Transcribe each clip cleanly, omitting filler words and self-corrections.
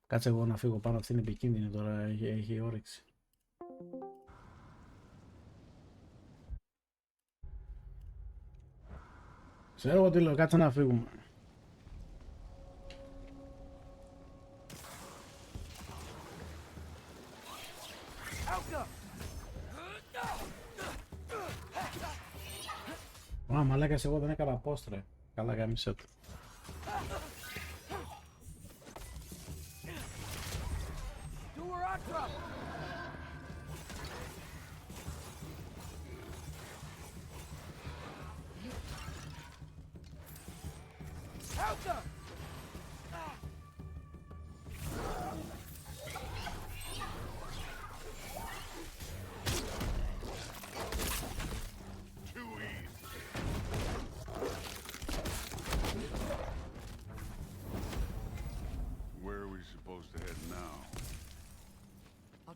Κάτσε εγώ να φύγω πάνω, αυτή είναι επικίνδυνη τώρα, έχει όρεξη. Ξέρω εγώ τι λέω, κάτσε να φύγουμε. Ω, μαλάκας, εγώ δεν έκανα απόστρε. Καλά γάμισε το.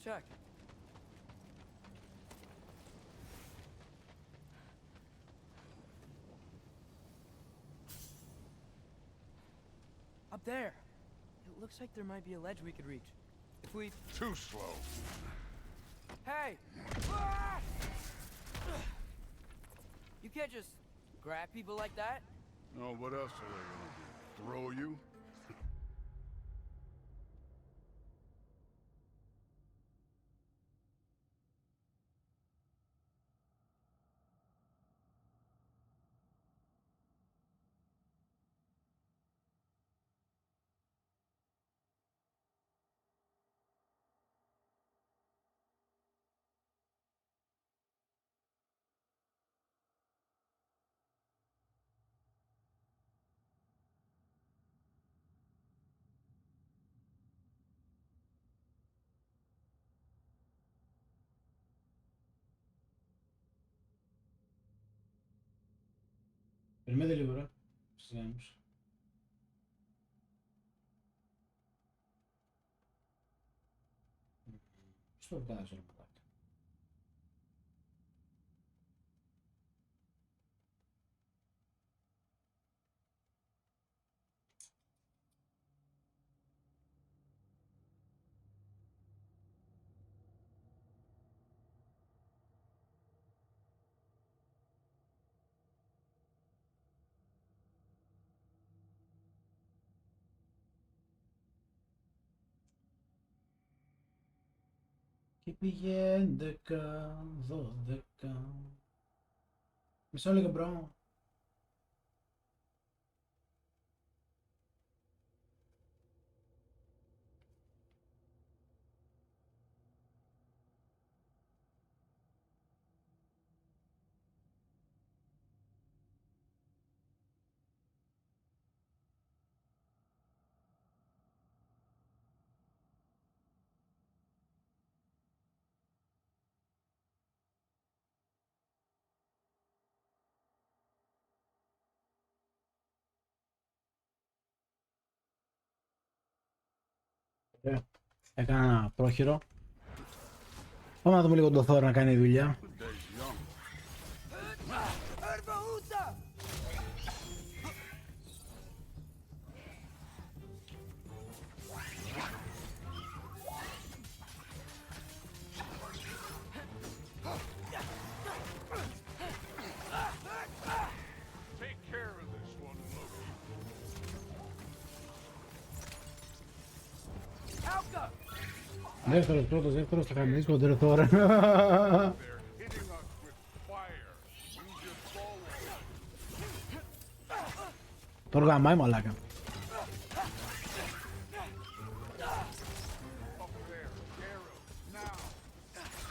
Check. Up there. It looks like there might be a ledge we could reach. If we... Too slow. Hey! You can't just grab people like that. No, what else are they gonna do? Throw you? Περιμένετε λίγο ρε, στις γάμους. Στο βγάζω ρε παιδάκι. Και πήγε 11, 12. Μισό λίγο μπρο. Έκανα ένα πρόχειρο. Πάμε να δούμε λίγο το Θόρο να κάνει δουλειά. Δεύτερος, πρώτος, δεύτερος, θα κάνει δύσκολο τώρα. Τώρα γαμάει μαλάκα.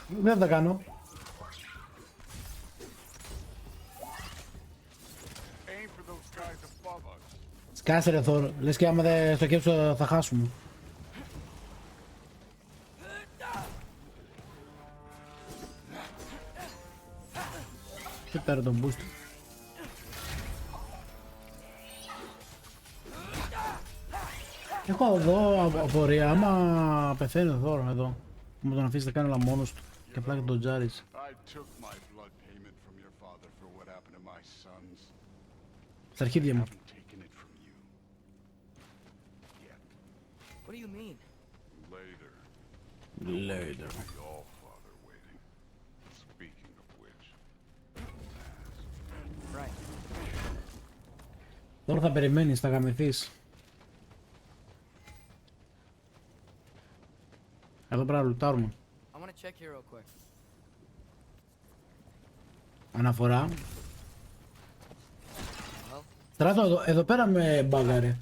Δεν θα τα κάνω. Σκάσε ρε Θόρ, λες και άμα δεν στο κέψω θα χάσουμε. Και πέρα τον boost. Έχω εδώ απορία, άμα πεθαίνει ο Θόρο εδώ, μου τον αφήσει να κάνει όλα μόνος του και απλά και τον τζάρις. Στα αρχίδια μου. What are you you mean? Later. Later. The All-Father waiting. Speaking of which. Right. Τώρα θα περιμένεις, θα γαμηθείς. Εδώ πρέπει να λουτάρουμε. I want to check here real quick. Αναφορά. Well, Στράτο, εδώ πέρα με μπάγκαρε.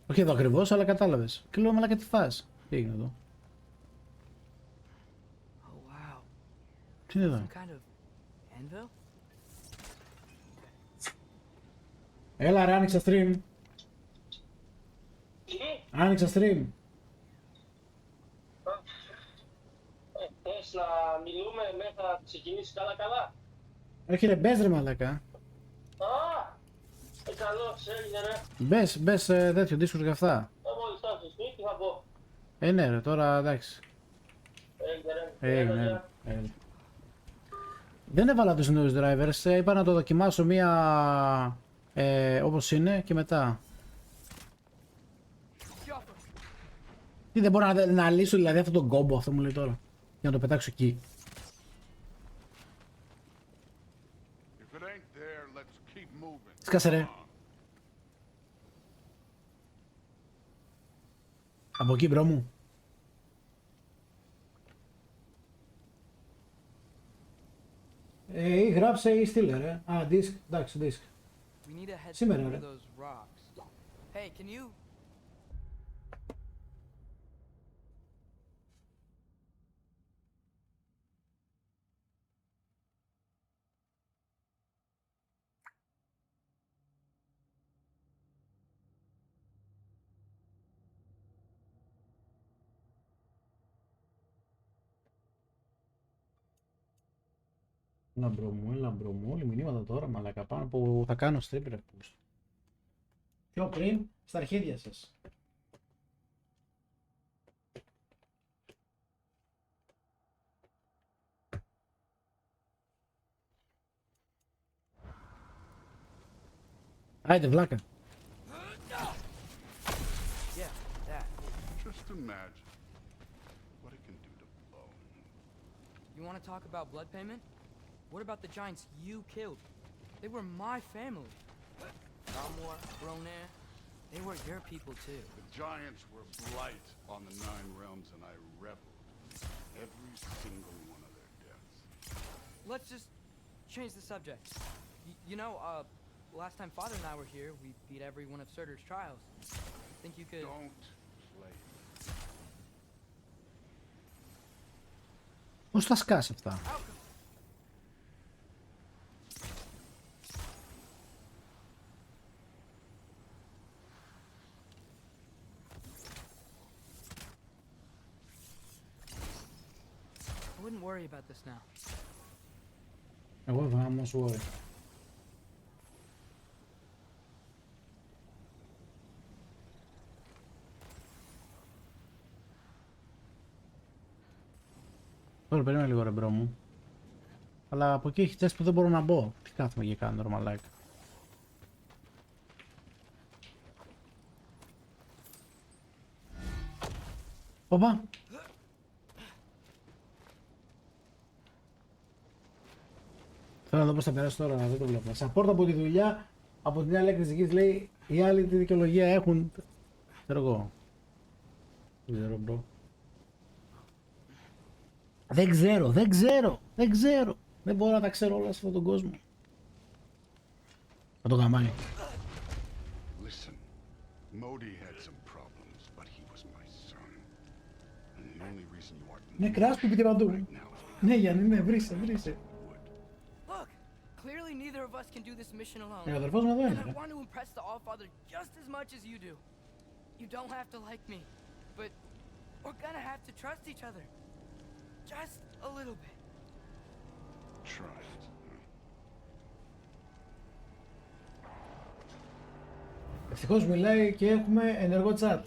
Όχι εδώ ακριβώς, αλλά κατάλαβες. Και λέω, μαλάκα τι φας. Τι έγινε εδώ. oh wow. Τι είναι εδώ. Some kind of anvil? Έλα ρε, άνοιξα stream. Άνοιξα stream. Θες να μιλούμε μέχρι να ξεκινήσει καλά. Όχι ρε, μπες ρε μαλάκα. Α, καλώς έγινε ρε. Μπες τέτοιο δίσκος για αυτά. Μόλις φτάσω στο σπίτι, τι θα πω. Ναι ρε, τώρα εντάξει. Έγινε ρε. Έλα. Δεν έβαλα τους νέους drivers, είπα να το δοκιμάσω μία όπως είναι και μετά. Τι, δεν μπορώ να λύσω δηλαδή αυτό τον κόμπο, αυτό μου λέει τώρα, για να το πετάξω εκεί. If it ain't there, let's keep moving. Σκάσε ρε. Από εκεί μπρο μου. Ή γράψε ή στείλε ρε. Α, disk, εντάξει, disk. We need to head Σήμερα, through ρε. those rocks. Hey, can you? Έλα μπρο μου, όλοι μηνύματα τώρα μαλακα πάνω που θα κάνω stream ρε. Πιο πριν, στα αρχίδια σας. Άιντε βλάκα. Yeah, that. Just imagine what it can do to blow. You want to talk about blood payment? What about the giants you killed? They were my family. Ramor, Ronair, they were your people too. The giants were blight on the Nine Realms, and I reveled every single one of their deaths. Let's just change the subject. You know, last time Father and I were here, we beat every one of Surtur's trials. Think you could... Don't play. Πώς θα σκάσει αυτά. I wouldn't worry about this now. Εγώ θα μου σου worry. Τώρα περίμενε λίγο ρε μπρο μου. Αλλά από εκεί έχει τσέστη που δεν μπορώ να μπω. Τι κάθομαι και κάνω νορμαλάκι. Όπα. Θέλω να δω πώς θα περάσει τώρα, δεν το βλέπω. Support από τη δουλειά, από την άλλη έκρηση λέει οι άλλοι τη δικαιολογία έχουν. Ξέρω εγώ. Δεν ξέρω μπρο. Δεν ξέρω. Δεν μπορώ να τα ξέρω όλα σε αυτόν τον κόσμο. Θα το γαμάει. Listen, Modi had some problems, but he was my son. And the only reason you are Ναι, κράσπι πείτε παντού. now is Ναι, Γιάννη, ναι, βρίσκε. Look, clearly neither of us can do this mission alone. Ο αδερφός μου εδώ And είναι. I ρε. want to impress the Allfather just as much as you do. You don't have to like me, but we're gonna have to trust each other. Just a little bit. try it. Ευτυχώς μιλάει και έχουμε ενεργό chat.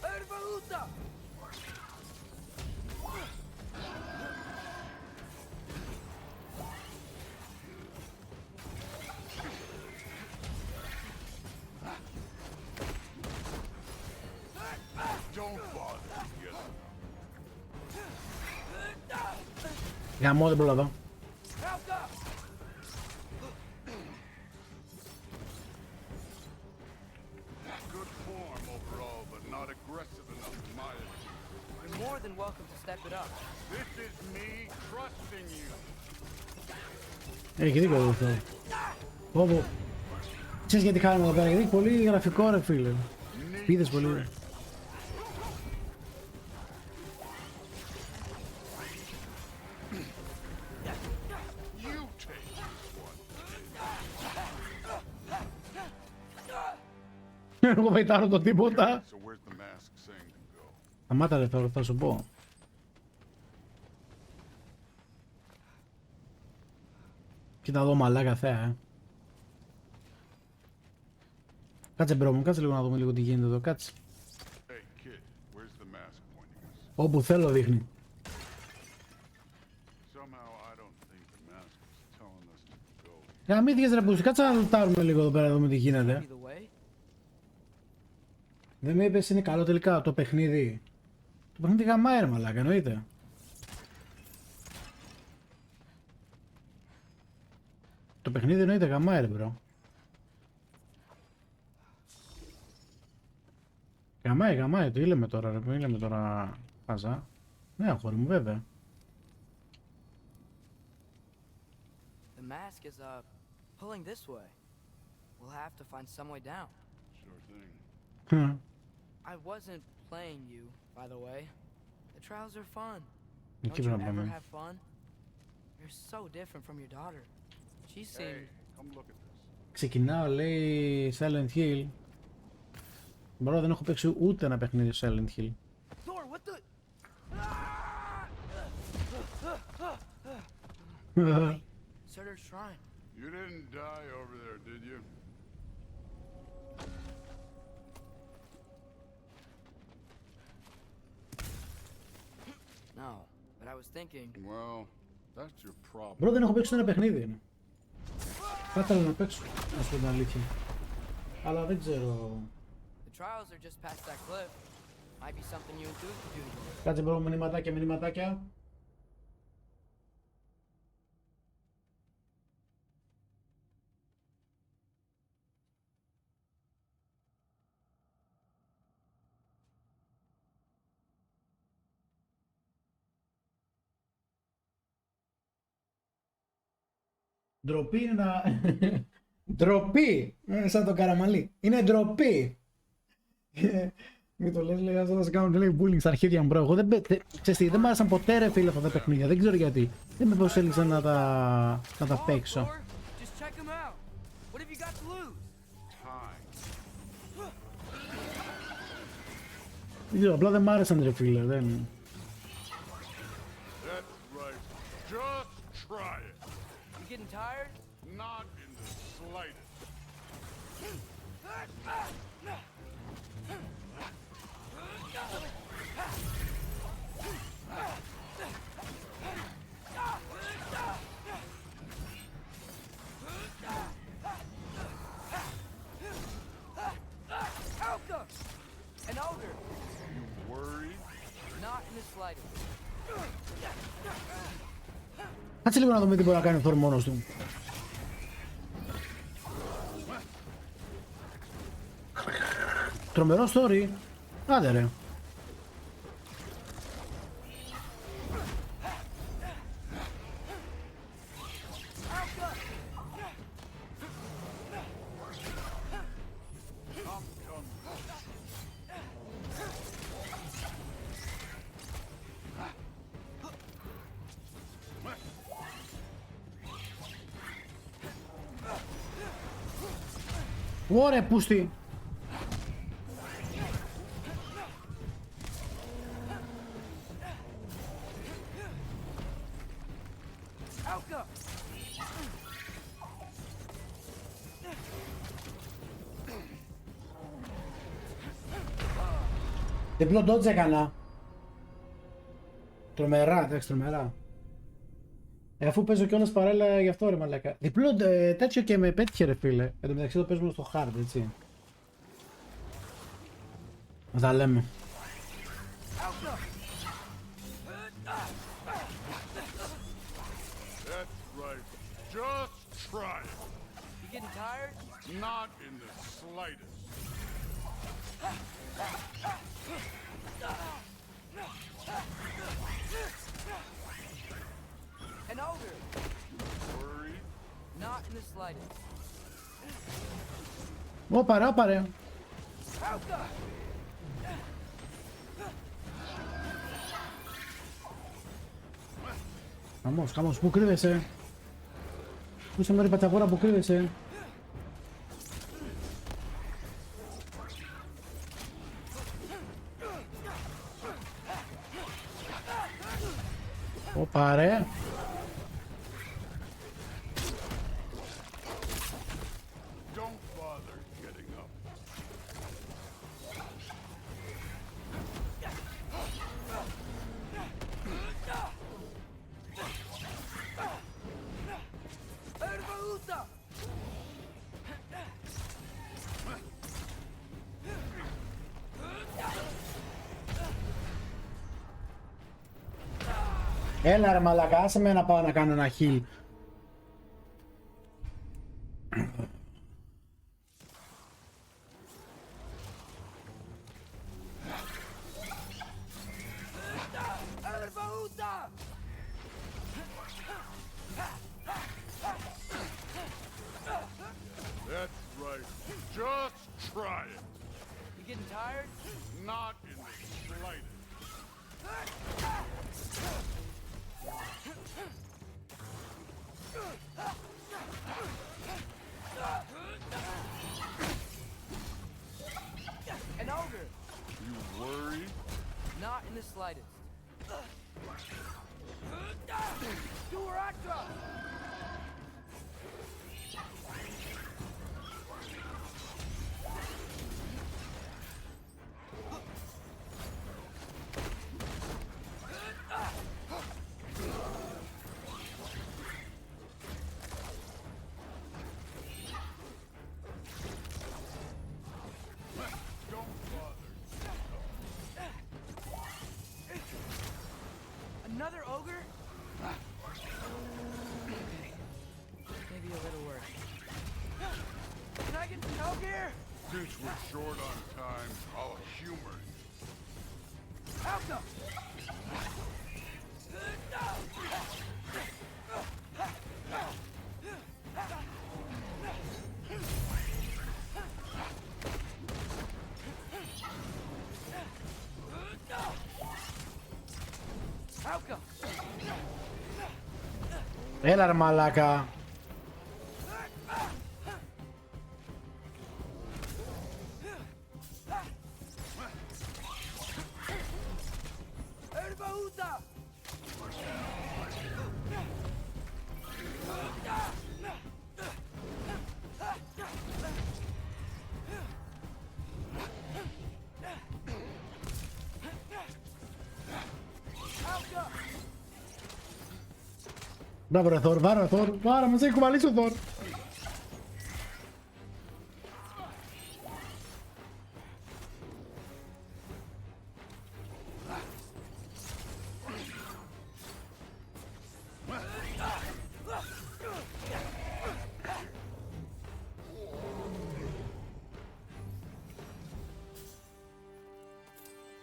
Ervaluta! Γαμώ, δεν προλαβαίνω. Good form overall, but not aggressive enough in my opinion. You're more than welcome to step it up. This is me trusting you. Έχει δίκιο αυτό. Πω. Ξέρεις γιατί χάρη μου εδώ πέρα, γιατί έχει πολύ γραφικό ρε φίλε. Πίδες πολύ. You take this one. Εγώ πετάρω το τίποτα. So where's the mask saying to go? Αμάτα ρε, θα σου πω. Κοίτα εδώ μαλάκα θέα, Κάτσε μπρο μου, κάτσε λίγο να δούμε λίγο τι γίνεται εδώ, κάτσε. Hey kid, where's the mask pointing us? Όπου θέλω δείχνει. Somehow I don't think the mask is telling us to go. Γαμήθηκες ρε πούστη, κάτσε να λουτάρουμε λίγο εδώ πέρα, δούμε τι γίνεται. Either way, Δεν με είπες είναι καλό τελικά το παιχνίδι. Το παιχνίδι γαμάει ρε μαλάκα, εννοείται. Το παιχνίδι εννοείται γαμάει ρε μπρο. Γαμάει, το λέμε τώρα ρε, μην λέμε τώρα χαζά. Ναι, αγόρι μου βέβαια. the mask is pulling this way. We'll have to find some way down. Sure thing. I wasn't playing you, by the way. The trials are fun. Εκεί Don't you πρέπει να ever πάμε. have fun? You're so different from your daughter. She Hey, seemed... come look at this. Ξεκινάω λέει Silent Hill. Μπρο, δεν έχω παίξει ούτε ένα παιχνίδι Silent Hill. Thor, what the... Surtur's shrine. You didn't die over there, did you? No, but I was thinking... Well, that's your problem. Μπρο, δεν έχω παίξει ούτε ένα παιχνίδι. Θα ήθελα να παίξω, να σου πω την αλήθεια. Αλλά δεν ξέρω. The trials are just past that cliff. Might be something you and Duke could do together. Κάτσε μπρο, μηνυματάκια. Ντροπή είναι να... Ντροπή! Σαν το καραμαλί. Είναι ντροπή! Μην το λες, λέει, αυτό θα σε κάνω bullying στα αρχίδια μου, μπρο. Εγώ ξέρεις τι, δεν μ' άρεσαν ποτέ ρε φίλε αυτά τα παιχνίδια, δεν ξέρω γιατί. Δεν με προσέλεξαν να τα παίξω. Thor, just check him out. What have you got to lose? Time. Δεν ξέρω, απλά δεν μ' άρεσαν ρε φίλε, δεν... That's right. Just try it. You getting tired? Not in the slightest. Alka! An ogre! Worried? Not in the slightest. Κάτσε λίγο να δούμε τι μπορεί να κάνει ο Thor μόνος του. Τρομερό story. Άντε ρε. Ωραία πούστη. Alka! Διπλό dodge έκανα. Τρομερά, εντάξει, τρομερά. Αφού παίζω κιόλας παράλληλα γι' αυτό ρε μαλάκα. Διπλό τέτοιο και με πέτυχε ρε φίλε. Εν τω μεταξύ το παίζουμε στο hard, έτσι. Να τα λέμε. Just try it. You getting tired? Not in the slightest. An ogre. Worry? Not in the slightest. Όπα ρε, όπα ρε. Howka! Χαμός, χαμός, πού κρύβεσαι? Πού είσαι μέρη πατσαγόρα, πού κρύβεσαι? Όπα ρε. Don't bother getting up. Erbaúta! Έλα ρε μαλάκα, άσε με να πάω να κάνω ένα heal. Erbaúta! That's right. Just try it. You getting tired? Not in the slightest. An ogre. You worry? Not in the slightest. Duratra! Don't bother. Another ogre? Maybe a little worse. Can I get some help here? Since we're short on time, I'll humor you. Help them! Help them! Έλα ρε μαλάκα. Erbaúta! Μπράβο ρε Θόρ, βάρα Θόρ, βάρα, μας έχει κουβαλήσει ο Θόρ.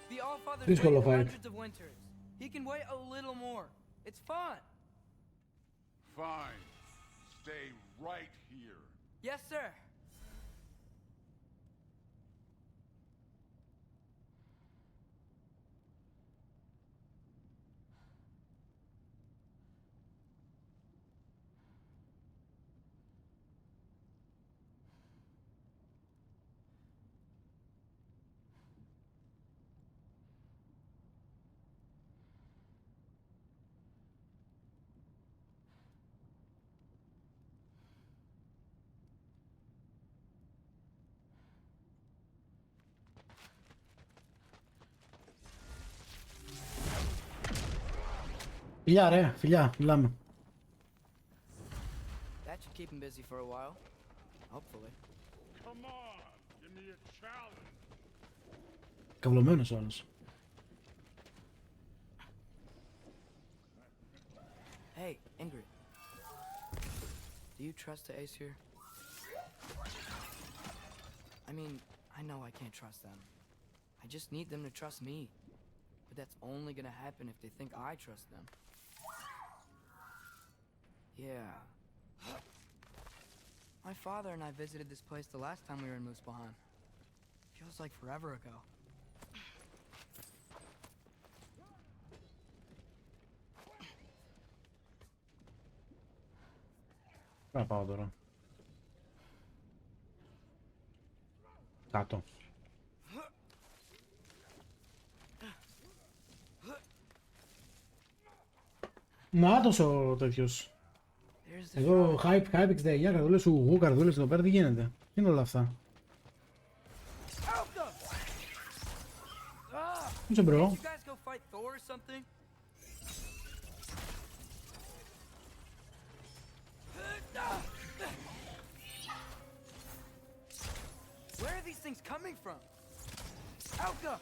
The Allfather's Δύσκολο waited fight. hundreds of winters. He can wait a little more. It's fun. Fine. Stay right here. Yes, sir. Φιλιά ρε, φιλιά, μιλάμε. That should keep him busy for a while. Hopefully. Come on. Give me a challenge. Καυλωμένος ο άλλος. Hey, Ingrid. Do you trust the Aesir? I mean, I know I can't trust them. I just need them to trust me. But that's only gonna happen if they think I trust them. Yeah. My father and I visited this place the last time we were in Muspelheim. Feels like forever ago. Να πάω τώρα. Κάτω. Νάτος ο τέτοιος. There's the Εδώ hype 69, καρδούλες σου, καρδούλες εδώ πέρα, τι γίνεται. Τι είναι όλα αυτά. Είσαι μπρο. You guys go fight Thor or something? Where are these things coming from? Alka!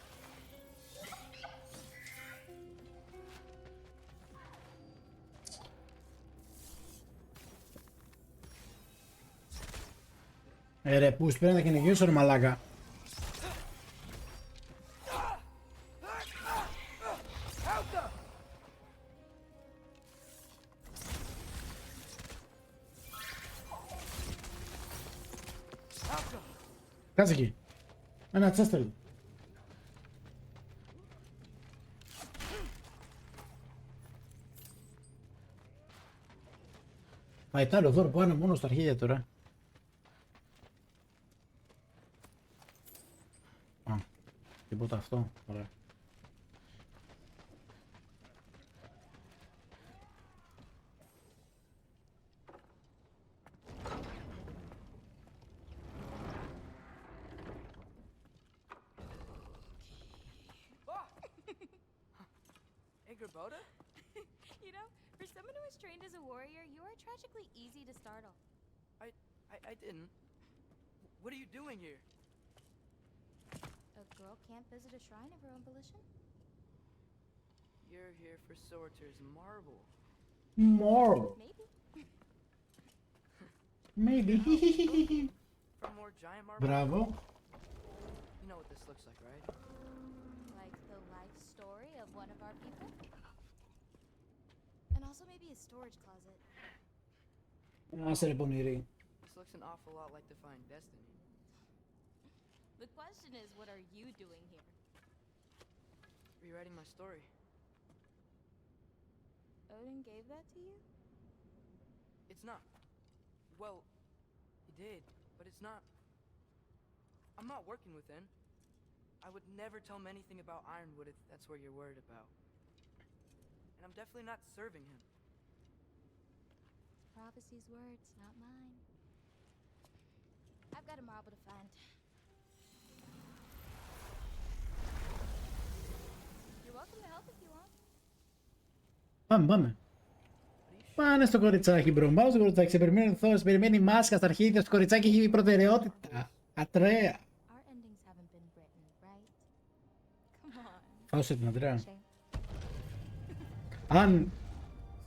Ρε πούς, πρέπει να κυνηγήσω ρε μαλάκα. Κάτσε εκεί. Ένα τσέστελ. Φαϊτάρει ο Θόρ που είναι μόνο στα αρχίδια τώρα. Α, τίποτα αυτό. Ωραία. Boda? You know, for someone who was trained as a warrior, you are tragically easy to startle. I didn't. What are you doing here? A girl can't visit a shrine of her own volition? You're here for Sorter's marble. Marble. Maybe. Maybe. For more giant marble? Μπράβο. You know what this looks like, right? Like the life story of one of our people? And also maybe a storage closet. Άσε ρε πονηρή. This looks an awful lot like Defying Destiny. The question is, what are you doing here? Rewriting my story. Odin gave that to you? It's not. Well, he did, but it's not. I'm not working with him. I would never tell him anything about Ironwood if that's what you're worried about. And I'm definitely not serving him. Prophecy's words, not mine. I've got a marble to find. You're welcome to help if you want. Πάμε, πάμε. Πάνε στο κοριτσάκι, μπρο. Πάμε στο κοριτσάκι. Σε περιμένει ο Θόρος, περιμένει η μάσκα στα αρχίδια. Το κοριτσάκι έχει προτεραιότητα. Ατρέα. Our endings haven't been written, right? Come on. Φάωσε την Ατρέα. Shame. Αν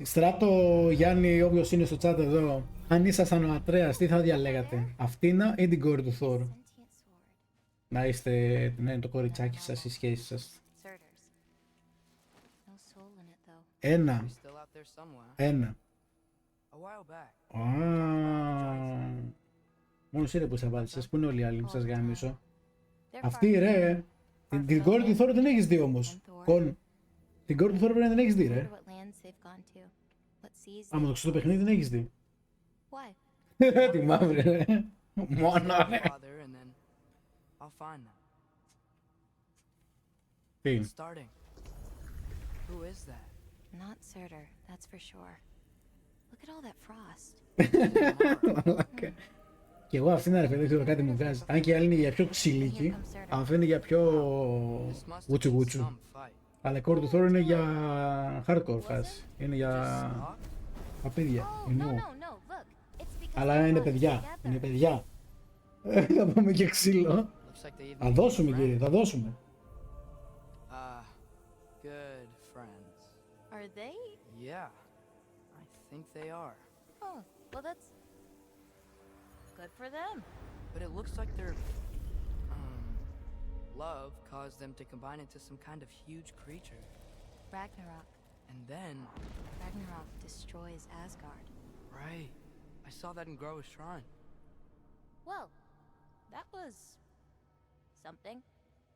Στράτο, Γιάννη, όποιος είναι στο chat εδώ, αν ήσασταν ο Ατρέας, τι θα διαλέγατε, Αυτίνα ή την κόρη του Θόρ? Sentient sword. Να είστε, να είναι το κοριτσάκι σας, η σχέση σας. Surters. No soul in it though. Ένα. He's still out there somewhere. Ένα. A while back. Μόνο εσύ ρε που σε απάντησες, πού είναι όλοι οι άλλοι που σας γάμισω. They're Αυτή far ρε, την κόρη του Θόρ δεν έχεις δει όμως. Την κόρη του Θόρ πρέπει να την έχεις δει ρε. what lands they've gone to. What seas Άμα το ξέρω το παιχνίδι δεν έχεις δει. Why? Τη μαύρη ρε. Μόνο ρε. Father, and then I'll find them. Τι. It's starting. Who is that? Not Surtur, that's for sure. Look at all that frost. Μαλάκα. Και εγώ αυτή είναι ρε παιδί, δεν ξέρω κάτι μου βγάζει. Αν και η άλλη είναι για πιο ξυλίκη, αυτή είναι για πιο This must have γούτσου been γούτσου. some fight. Αλλά η κόρη του Θόρου είναι για hardcore φάση. Είναι Just για talk? παπίδια. Oh, no, Εννοώ. no, no, look. It's because Αλλά they είναι fought παιδιά. together. Είναι παιδιά. Θα πάμε και ξύλο. Looks like they even Θα δώσουμε became κύριε, friends. θα δώσουμε. Ah, good friends. Are they? Yeah, I think they are. Oh, well, that's Good for them. But it looks like their love caused them to combine into some kind of huge creature. Ragnarok. And then, Ragnarok destroys Asgard. right, I saw that in Groa's shrine. Well, that was something.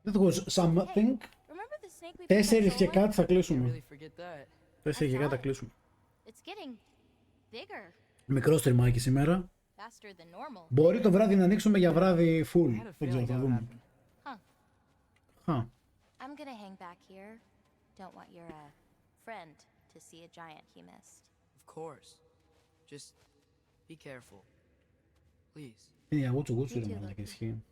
That was something. Remember the snake we 4 και κάτι θα Can't κλείσουμε. really forget that. 4 και κάτι θα κλείσουμε. It's getting bigger, Μικρό στριμάκι σήμερα. faster than normal. Μπορεί το βράδυ να ανοίξουμε για βράδυ full. I had a Δεν ξέρω, feeling θα that would δούμε. happen. Χα. I'm gonna hang back here. Don't want your friend to see a giant he missed. Of course. Just be careful. Please. Είναι για γούτσου γούτσου ρε μάλλον και ισχύει.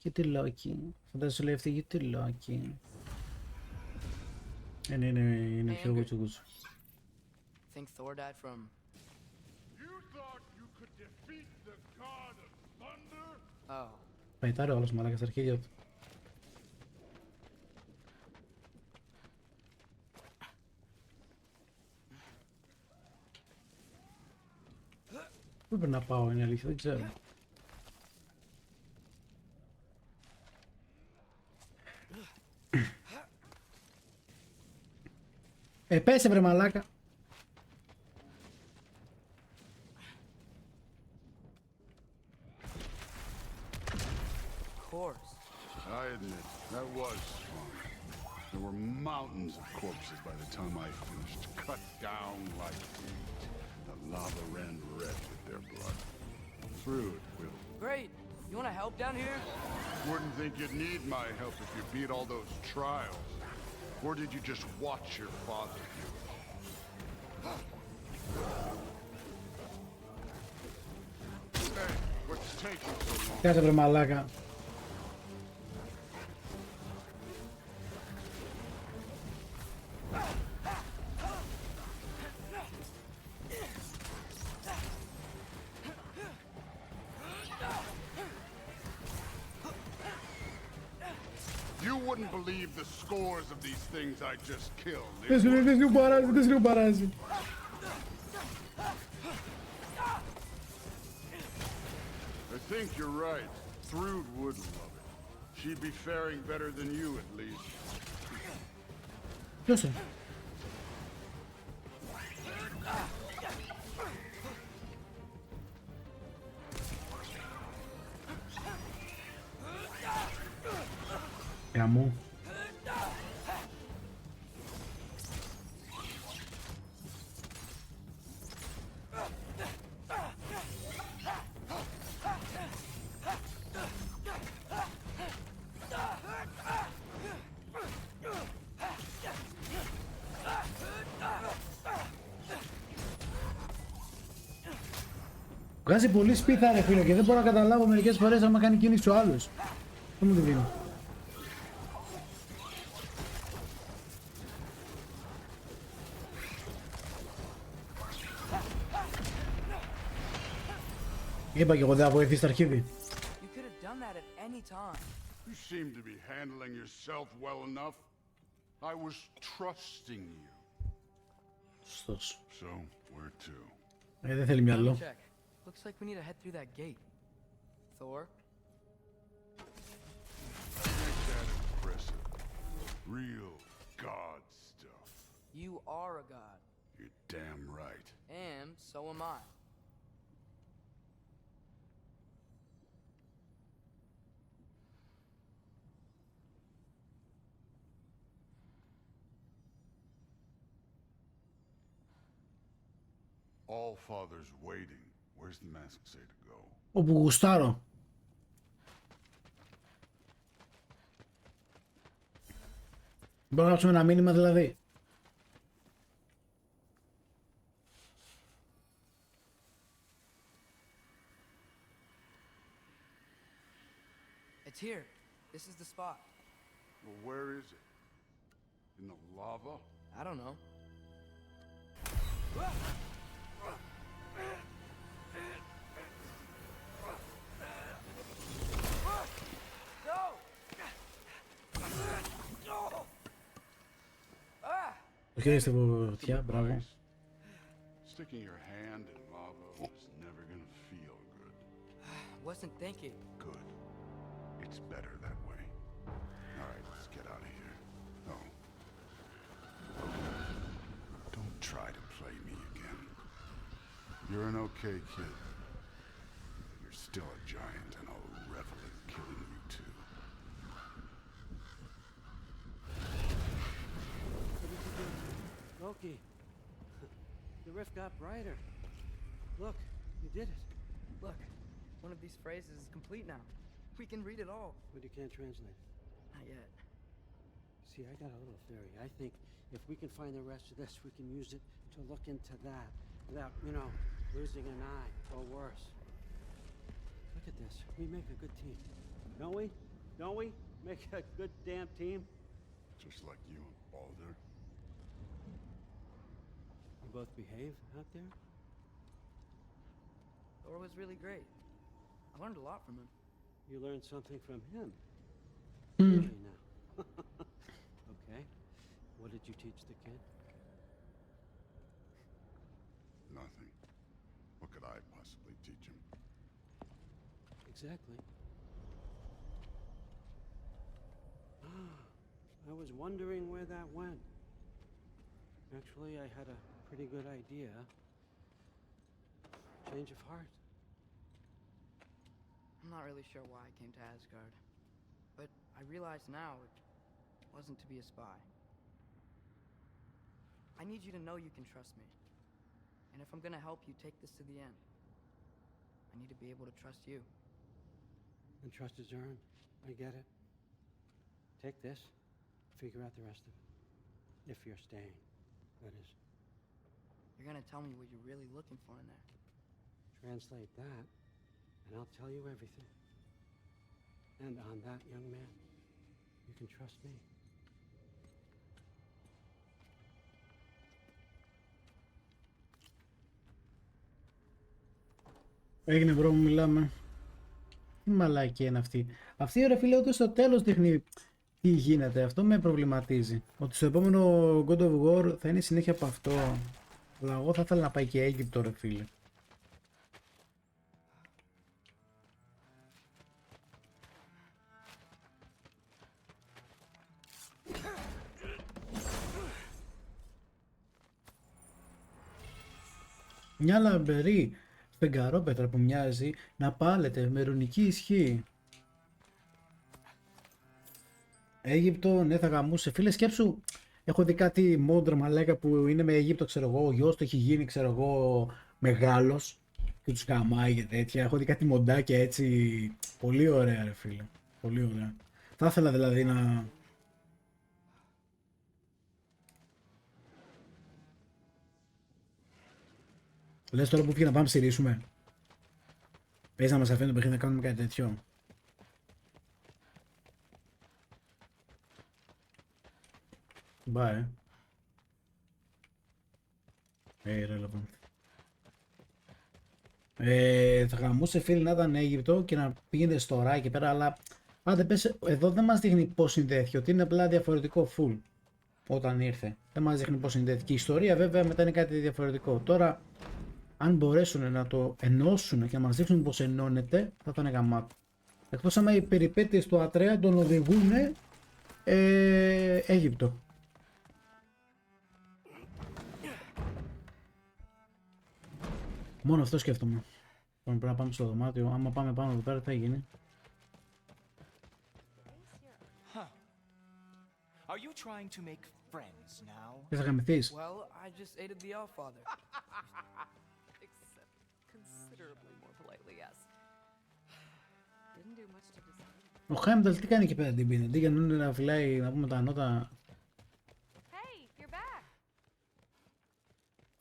Γιατί λάκι. Φαντάζεσαι λέει αυτή γιατί λάκι. Είναι πιο γούτσου γούτσου. Think Thor died from... You thought you could defeat the god of thunder? Oh. Παϊτάρε όλος μαλάκα στα αρχίδια του. Πού πρέπει να πάω, είναι αλήθεια, δεν ξέρω. Πέσε βρε μαλάκα. Of course. I admit, that was fun. There were mountains of corpses by the time I finished, cut down like wheat. The lava ran red with their blood. Through it, Will. Great. You want to help down here? Wouldn't think you'd need my help if you beat all those trials. Or did you just watch your father do it? Hey, what's taking so long? Κάτσε βρε μαλάκα. You wouldn't believe the scores of these things I just killed. Δεν σου παράζει, δεν σου παράζει. I think you're right. Thrud would love it. She'd be faring better than you, at least. Ποιος είναι? Γαμώ. Βγάζει πολύ σπίθα ρε φίλε και δεν μπορώ να καταλάβω μερικές φορές άμα κάνει κίνηση ο άλλος. Δεν μου το δίνει. Είπα και εγώ δεν θα βοηθήσει το αρχίδι. You could have done that at any time. You seem to be handling yourself well enough. I was trusting you. Σωστός. So, where to? Δεν θέλει μυαλό. Check. Looks like we need to head through that gate. Thor? Ain't that impressive? Real god stuff. You are a god. You're damn right. And so am I. All father's waiting. Where's the mask say to go? Όπου γουστάρω. Μπορούμε να γράψουμε ένα μήνυμα δηλαδή. It's here. This is the spot. Well, where is it? In the lava? I don't know. Το χέρι στη φωτιά, μπράβο. Sticking your hand in lava was never gonna feel good. wasn't thinking. Good. It's better that way. All right, let's get out of here. Oh. Don't try to play me again. You're an okay kid. You're still a giant, and I'll revel in killing you too. Loki, the rift got brighter. Look, you did it. Look, one of these phrases is complete now. We can read it all. But you can't translate it. Not yet. See, I got a little theory. I think if we can find the rest of this, we can use it to look into that without, losing an eye or worse. Look at this. We make a good team. Don't we? Don't we? Make a good damn team. Just like you and Baldur. You both behave out there? Thor was really great. I learned a lot from him. You learned something from him. Hmm. Really now. Okay. What did you teach the kid? Nothing. What could I possibly teach him? Exactly. I was wondering where that went. Actually, I had a pretty good idea. Change of heart. I'm not really sure why I came to Asgard, but I realize now it wasn't to be a spy. I need you to know you can trust me. And if I'm gonna help you take this to the end, I need to be able to trust you. And trust is earned. I get it. Take this, figure out the rest of it. If you're staying, that is. You're gonna tell me what you're really looking for in there. Translate that, and I'll tell you everything. And on that, young man, you can trust me. Έγινε μπρο μου, μιλάμε. Τι μαλακία είναι αυτή. Αυτή ρε φίλε, ούτε στο τέλος δείχνει τι γίνεται. Αυτό με προβληματίζει. Ότι στο επόμενο God of War θα είναι συνέχεια από αυτό. Αλλά εγώ θα ήθελα να πάει και Αίγυπτο ρε φίλε. Μια λαμπερή φεγγαρόπετρα που μοιάζει να πάλεται με ρунική ισχύ. Αίγυπτο, ναι, θα γαμούσε. Φίλε, σκέψου, έχω δει κάτι μόντρα μαλάκα που είναι με Αίγυπτο, ξέρω εγώ. Ο γιος του έχει γίνει, ξέρω εγώ, μεγάλος και τους γαμάει και τέτοια. Έχω δει κάτι μοντάκια έτσι. Πολύ ωραία, ρε φίλε. Πολύ ωραία. Θα ήθελα δηλαδή να. Λες τώρα που πήγε να πάμε ψηρίσουμε. Παίζει να μας αφήνει το παιχνίδι να κάνουμε κάτι τέτοιο. Bye. Irrelevant. Θα γαμούσε φίλοι να ήταν Αίγυπτο και να πήγαινε στο ράκι εκεί πέρα, αλλά άντε πες, εδώ δεν μας δείχνει πώς συνδέθηκε, ότι είναι απλά διαφορετικό full όταν ήρθε. Δεν μας δείχνει πώς συνδέθηκε. Η ιστορία βέβαια μετά είναι κάτι διαφορετικό. Τώρα αν μπορέσουν να το ενώσουν και να μας δείξουν πως ενώνεται, θα ήταν γαμάτο. Εκτός άμα οι περιπέτειες του Ατρέα τον οδηγούν Αίγυπτο. Μόνο αυτό σκέφτομαι. Πρέπει να πάμε στο δωμάτιο. Άμα πάμε πάνω εδώ πέρα, τι θα γίνει. Are you trying to make friends now? Τι θα γαμηθείς. Well, I just aided the Allfather. Except considerably more politely, yes. Didn't do much to decide. Ο Χάιμνταλ τι κάνει εκεί πέρα την πίνει. Τι για να φυλάει, να πούμε τα νότα. Hey, you're back.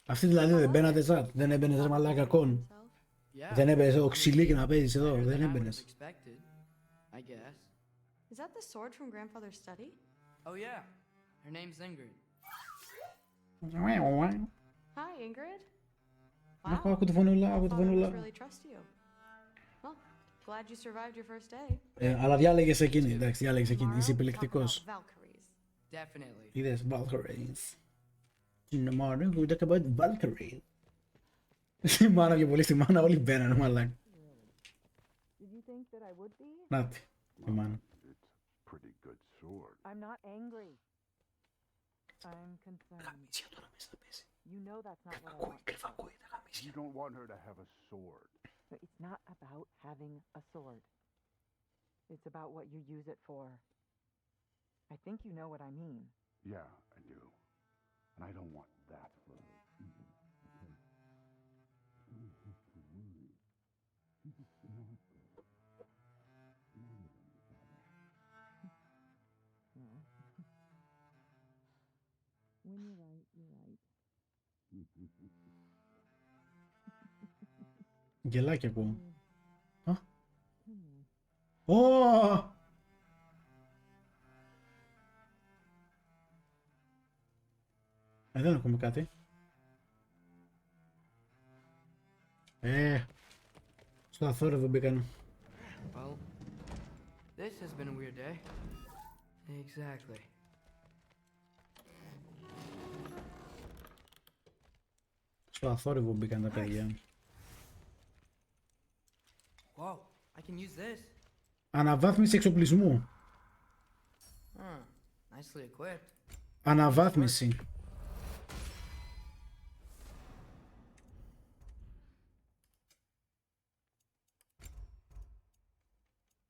Αυτή δηλαδή δεν μπαίνατε ζάτ. Δεν έμπαινες ρε μαλάκα κον. Yeah. Δεν έμπαινες εδώ ξυλί και να παίζεις εδώ. Better Δεν than I would έμπαινες. have expected, I guess. Is that the sword from Grandfather's study? Oh yeah, her name's Ingrid. Hi, Ingrid. Άκου τη φωνούλα, άκου τη Father must φωνούλα. really trust you. Well, glad you survived your first day. Αλλά διάλεγες εκείνη, εντάξει, διάλεγες εκείνη. Tomorrow, Είσαι talk επιλεκτικός. about Valkyries. Definitely. Είδες, Valkyries. In the morning we talk about Valkyries. Στη μάνα πιο πολύ στη μάνα, όλοι μπαίνανε μαλάκα. think that I would be? Νάτι, η μάνα. It's a pretty good sword. I'm not angry. I'm concerned. Γαμίσια τώρα μέσα θα πέσει. You know that's not what I Ακούει, want. κρυφά ακούει τα You γαμίσια. don't want her to have a sword. But it's not about having a sword. It's about what you use it for. I think you know what I mean. Yeah, I do. And I don't want that for her. When you're right, you're right. Γελάκι ακούω. Α. Ω! Δεν ακούμε κάτι. Στο αθόρυβο μπήκανε. Well, this has been a weird day. Exactly. Στο αθόρυβο μπήκαν τα παιδιά. Whoa, I can use this. Αναβάθμιση εξοπλισμού. Nicely equipped. Αναβάθμιση.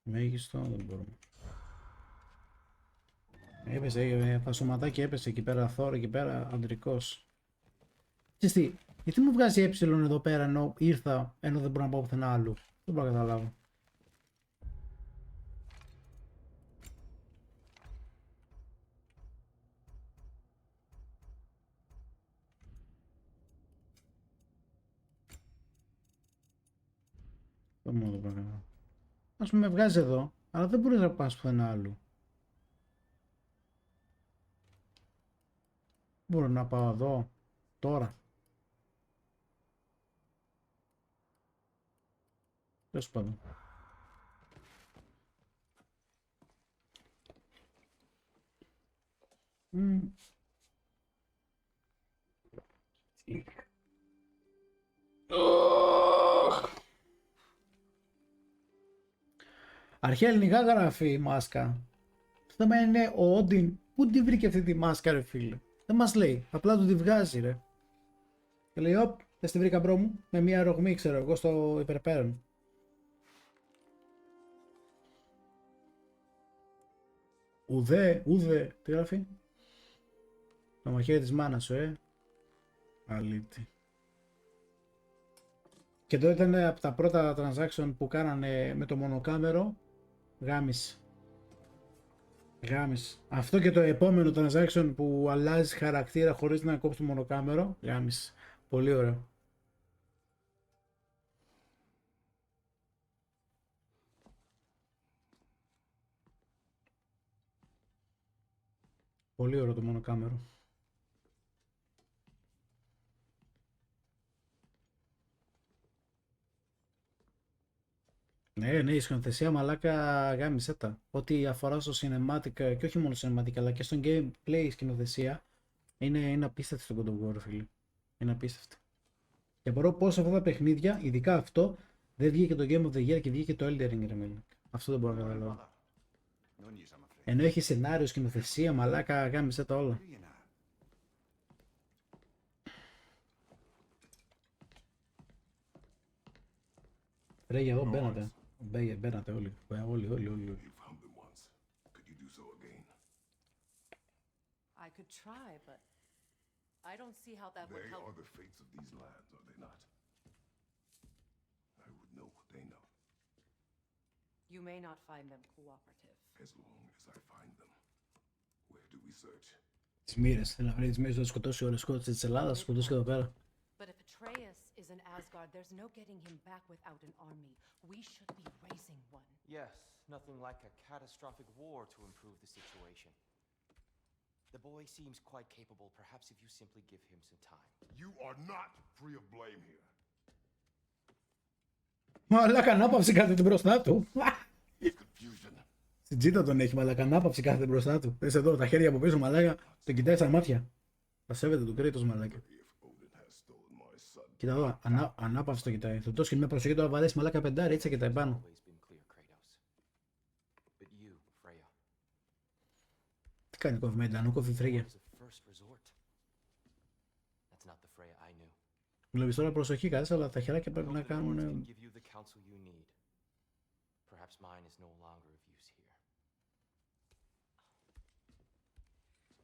Μέγιστο, δεν μπορούμε. Έπεσε, τα σωματάκι έπεσε εκεί πέρα, Θόρ, εκεί πέρα, αντρικός. Ξέρεις τι, γιατί μου βγάζει εδώ πέρα ενώ ήρθα, ενώ δεν μπορώ να πάω πουθενά άλλου. Δεν μπορώ να καταλάβω. Δεν μόνο το πράγμα. Ας πούμε βγάζει εδώ, αλλά δεν μπορείς να πας πουθενά άλλου. Μπορώ να πάω εδώ, τώρα. Τέλος πάντων. Αρχαία ελληνικά γράφει η μάσκα. Το θέμα είναι ο Όντιν πού τη βρήκε αυτή τη μάσκα ρε φίλε. Δεν μας λέει, απλά του τη βγάζει ρε. Και λέει όπ, θες τη βρήκα μπρο μου, με μια ρογμή ξέρω εγώ στο υπερπέραν. Ουδέ, τι γράφει. Το μαχαίρι της μάνας σου αλήτη. Και εδώ ήταν από τα πρώτα transaction που κάνανε με το μονοκάμερο. Γάμισε. Αυτό και το επόμενο transaction που αλλάζει χαρακτήρα χωρίς να κόψει το μονοκάμερο. Γάμισε. Πολύ ωραίο. Πολύ ωραίο το μονοκάμερο. Ναι, η σκηνοθεσία μαλάκα γάμισε τα. Ό,τι αφορά στο cinematic και όχι μόνο cinematic αλλά και στο gameplay η σκηνοθεσία είναι απίστευτη στο God of War, φίλε. Είναι απίστευτη. Και απορώ πως αυτά τα παιχνίδια, ειδικά αυτό, δεν βγήκε το Game of the Year και βγήκε το Elden Ring, ρε. Αυτό δεν μπορώ να καταλάβω. Ενώ έχει σενάριο, σκηνοθεσία, μαλάκα γάμισε τα όλα. Ρε, για εδώ μπαίνατε. Μπαίνατε όλοι. I could try, but I don't see how that would They help. are the fates of these lands, are they not? I would know what they know, You may not find them cooperative. as long as I find them. Where do we search? Τις μοίρες, θέλει να βρει τις μοίρες να σκοτώσει ο Ρεσκότης της Ελλάδας, σκοτώσει και εδώ πέρα. But if Atreus is in Asgard, there's no getting him back without an army. We should be raising one. Yes, nothing like a catastrophic war to improve the situation. The boy seems quite capable, perhaps if you simply give him some time. You are not free of blame here. Μαλάκα ανάπαυση κάθεται μπροστά του. Confusion. Στην τζίτα τον έχει, μαλάκα ανάπαυση κάθεται μπροστά του. Δες εδώ, τα χέρια από πίσω, μαλάκα. Τον κοιτάει στα μάτια. Θα σέβεται τον Κρήτος, μαλάκα. If Odin has stolen my son, Κοίτα εδώ, ανάπαυση το κοιτάει. Το τόσκι με προσοχή το αβαρέσει, μαλάκα πεντάρι, έτσι και τα επάνω. Always been clear, Kratos. κάνει κοφ νου κόφει φρέγια. Βλέπεις τώρα προσοχή κάτι, αλλά τα χεράκια πρέπει να κάνουν...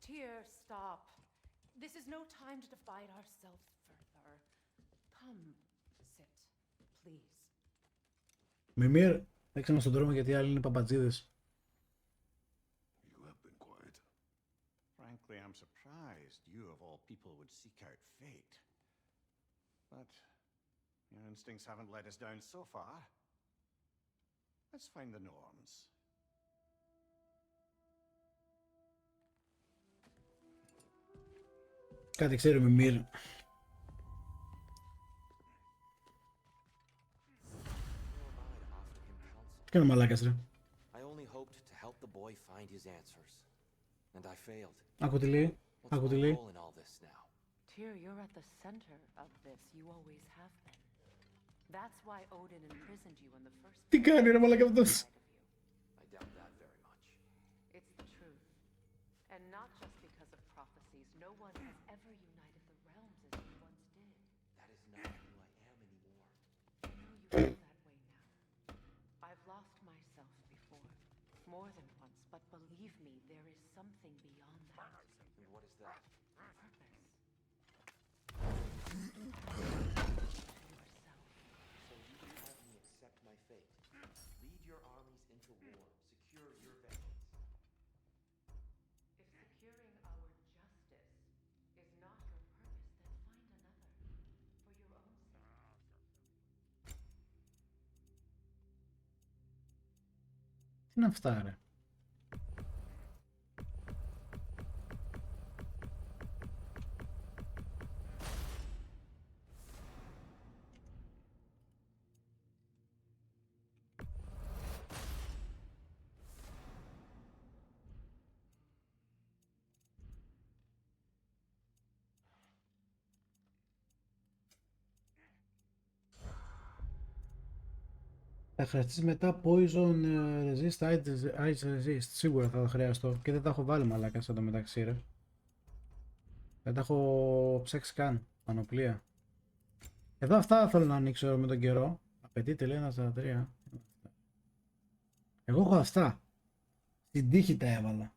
Dear, stop. This is no time to divide ourselves further. Come, sit, please. Μιμήρ, έξε μας στον δρόμο γιατί οι άλλοι είναι παπατζίδες. You have been quiet. Frankly, I'm surprised you of all people would seek out fate. But your instincts haven't let us down so far. Let's find the norms. Κάτι ξέρουμε, Μιμήρ. Τι κάνει ο μαλάκας, ρε. Άκου τι λέει, άκου τι λέει. Tyr, you're at the center of this. You always have been. That's why Odin imprisoned you in the first place. Τι κάνει, ρε μαλάκα αυτός. It's the truth. And not just because of prophecies. No one has ever united the realms as you once did. That is not who I am anymore. I know you feel that way now. I've lost myself before. More than once. But believe me, there is something beyond that. And what is that? Purpose. So you can have me accept my fate. Lead your armies into war. Secure your vengeance. If securing our justice is not your purpose, then find another. For your own sake. Τι είναι αυτά, ρε. Θα χρειαστείς μετά Poison Resist, Ice Resist. Σίγουρα θα τα χρειαστώ. Και δεν τα έχω βάλει μαλάκα σαν το μεταξύ, ρε. Δεν τα έχω ψάξει καν. Πανοπλία. Εδώ αυτά θέλω να ανοίξω με τον καιρό. Απαιτείται λέει 1 στα 3. Εγώ έχω αυτά. Στην τύχη τα έβαλα.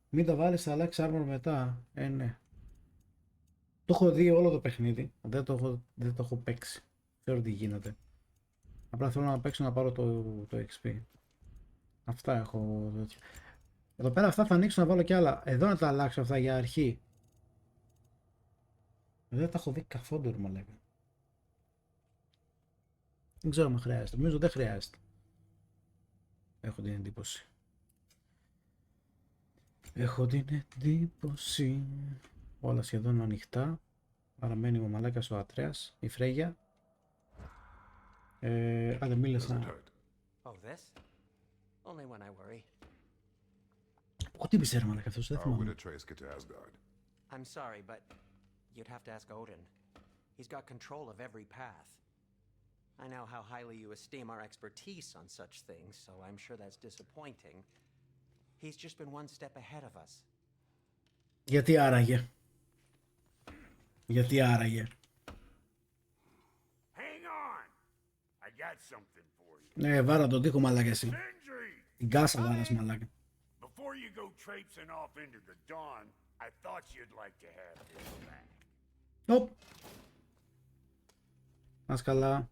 Μην τα βάλεις, θα αλλάξει armor μετά. Ναι. Το έχω δει όλο το παιχνίδι. Δεν το έχω παίξει. Ξέρω τι γίνεται. Απλά θέλω να παίξω να πάρω το XP. Αυτά έχω. Εδώ πέρα αυτά θα ανοίξω να βάλω κι άλλα. Εδώ να τα αλλάξω αυτά για αρχή. Δεν τα έχω δει καθόλου μαλάκα. Δεν ξέρω αν χρειάζεται. Νομίζω δεν χρειάζεται. Έχω την εντύπωση. Έχω την εντύπωση. Όλα σχεδόν ανοιχτά. Παραμένει ο μαλάκας ο Ατρέας. Η Φρέγια. Δεν μίλησα. Oh, this? Only when I worry. Πού τι πεις ρε μαλάκα αυτός, δεν θυμάμαι. I'm sorry, but you'd have to ask Odin. He's got control of every path. I know how highly you esteem our expertise on such things, so I'm sure that's disappointing. He's just been one step ahead of us. Γιατί άραγε. Γιατί άραγε. Ναι, βάρα τον τοίχο μαλάκα εσύ. Την κάσα βάρας μαλάκα. Οπ. Μας καλά.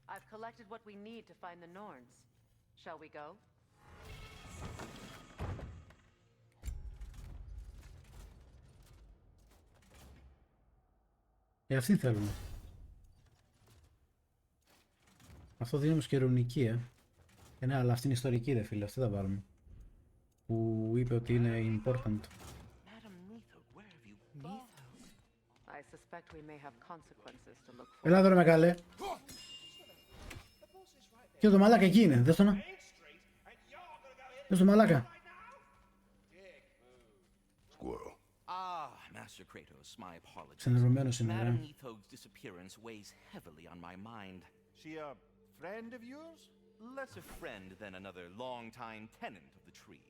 I've collected what we need to find the Norns. Shall we go? Αυτή θέλουμε. Αυτό δίνει όμως και ειρωνική, ναι, αλλά αυτή είναι ιστορική ρε φίλε, αυτή θα πάρουμε. Που είπε ότι είναι important. Έλα εδώ ρε με καλέ. Και το μαλάκα εκεί είναι, δες το να. Δες το μαλάκα. Master Kratos, my apologies. Ξενερωμένος είναι, Madame Nitho's disappearance weighs heavily on my mind. She a friend of yours? Less a friend than another longtime tenant of the tree.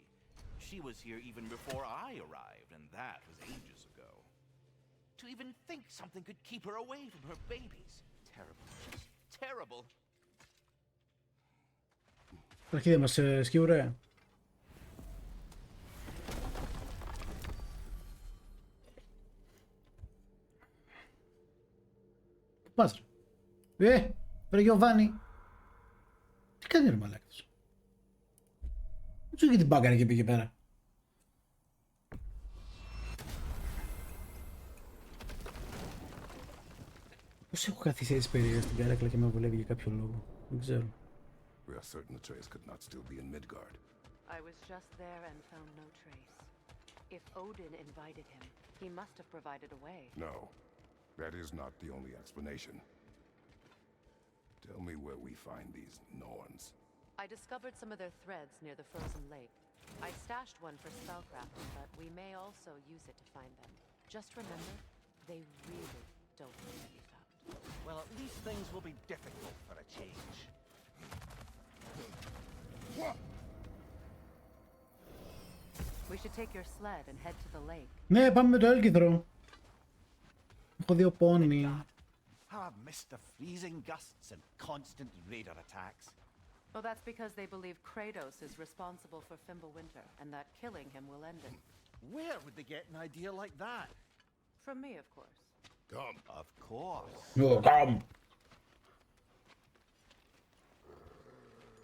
She was here even before I arrived, and that was ages ago. To even think something could keep her away from her babies. Terrible. Just terrible. Αρχίδια μας σκιουρέ. Πας ρε. Βρε Γιωβάνι. Τι κάνει ρε μαλάκας. Δεν σου είχε την μπάγκαρα και πήγε πέρα. Πώς έχω καθίσει έτσι περίεργα στην καρέκλα και με βολεύει για κάποιο λόγο. Δεν ξέρω. We are certain Atreus could not still be in Midgard. I was just there and found no trace. If Odin invited him, he must have provided a way. No, that is not the only explanation. Tell me where we find these Norns. I discovered some of their threads near the frozen lake. I stashed one for spellcrafting, but we may also use it to find them. Just remember, they really don't need to be found. Well, at least things will be difficult for a change. We should take your sled and head to the lake. Ναι, πάμε με το έλκυθρο. Έχω δύο πόνι. I've missed the freezing gusts and constant raider attacks. Well, that's because they believe Kratos is responsible for Fimbulwinter, and that killing him will end it. Where would they get an idea like that? From me, of course. Come. Of course. Καμ.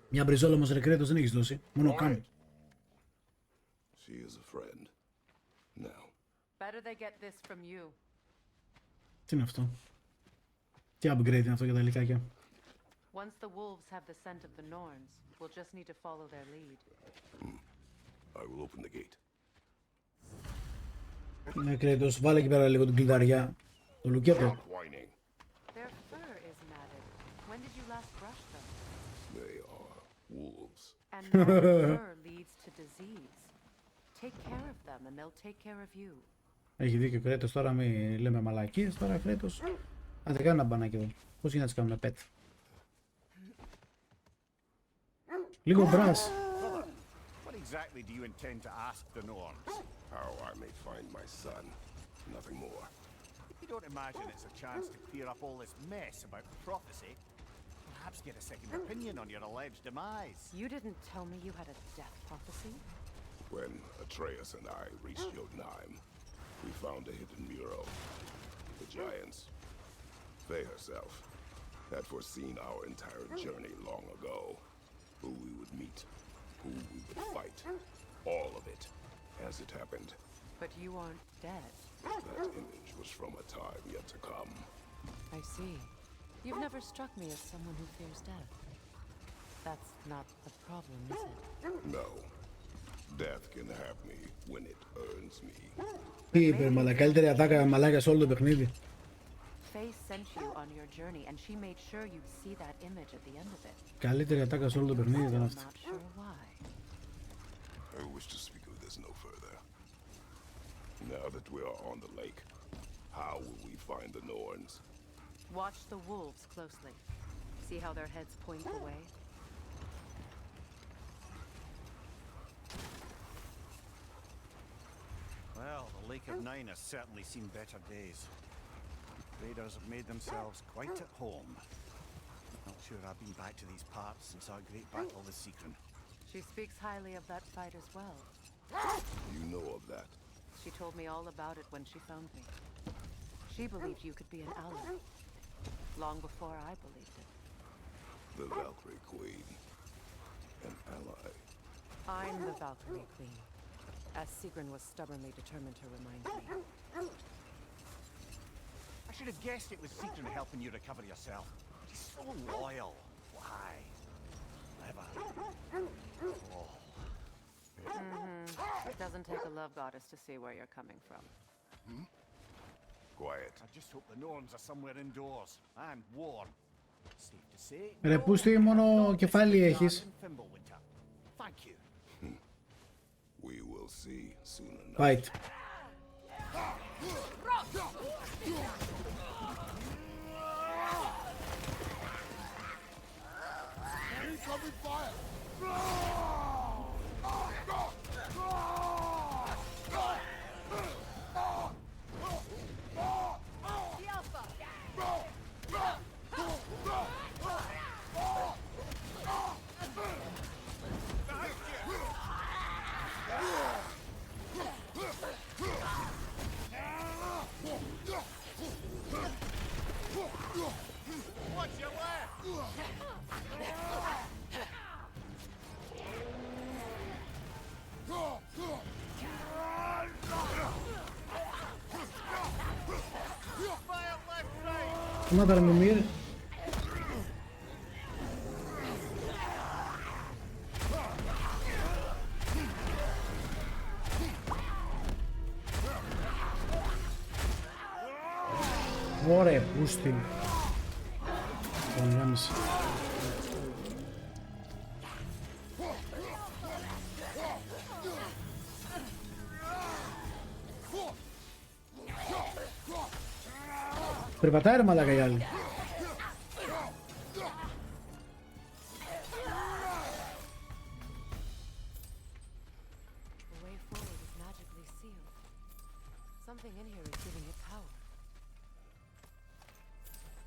Μια μπριζόλα όμως ρε Κρέτος δεν έχεις δώσει. Μόνο καμ. She is a friend. Now. Better they get this from you. Τι είναι αυτό. Τι upgrade είναι αυτό για τα υλικάκια. Once the wolves have the scent of the Norns, we'll just need to follow their lead. I will open the gate. Ναι Κρέτος, βάλε εκεί πέρα λίγο την κλειδαριά. Το λουκέτο. Stop whining. Their fur is matted. When did you last brush them? They are wolves. And matted fur leads to disease. Take care of them and they'll take care of you. Έχει δίκιο Κρέτος, τώρα μην λέμε μαλακίες, τώρα Κρέτος. Άντε κάνε ένα μπανάκι εδώ. Πώς γίνεται να τις κάνουμε pet. Λίγο μπρας. What exactly do you intend to ask the Norns? How I may find my son. Nothing more. You don't imagine it's a chance to clear up all this mess about prophecy? Perhaps get a second opinion on your alleged demise. You didn't tell me you had a death prophecy? When Atreus and I reached Jotunheim, we found a hidden mural. The giants, Faye herself, had foreseen our entire journey long ago. Who we would meet, who we would fight, all of it, as it happened. But you aren't dead. That image was from a time yet to come. I see. You've never struck me as someone who fears death. That's not the problem, is it? No. Death can have me when it earns me. Τι είπε μαλα, καλύτερη ατάκα μαλάκα σε όλο το παιχνίδι. Faye sent you on your journey and she made sure you'd see that image at the end of it. Καλύτερη ατάκα σε όλο το παιχνίδι ήταν I'm αυτή. not sure why. I wish to speak of this no further. Now that we are on the lake, how will we find the Norns? Watch the wolves closely. See how their heads point the way? Well, the Lake of Nine has certainly seen better days. Raiders have made themselves quite at home. Not sure I've been back to these parts since our great battle with Sigrun. She speaks highly of that fight as well. You know of that? She told me all about it when she found me. She believed you could be an ally. Long before I believed it. The Valkyrie Queen. An ally. I'm the Valkyrie Queen. As Sigrun was stubbornly determined to remind me. I should have guessed it was Sigrun helping you recover yourself. She's so loyal. Why? Clever. Oh. It doesn't take a love goddess to see where you're coming from. Quiet. I just hope the Norns are somewhere indoors and warm. Safe to say. Ρε πούστη μόνο κεφάλι έχεις. Fimbulwinter. Thank you. We will see soon enough. Fight. Another Mimir. Ωραία, πούστη. Γάμισε. Περπατάει ρε μαλάκα η άλλη.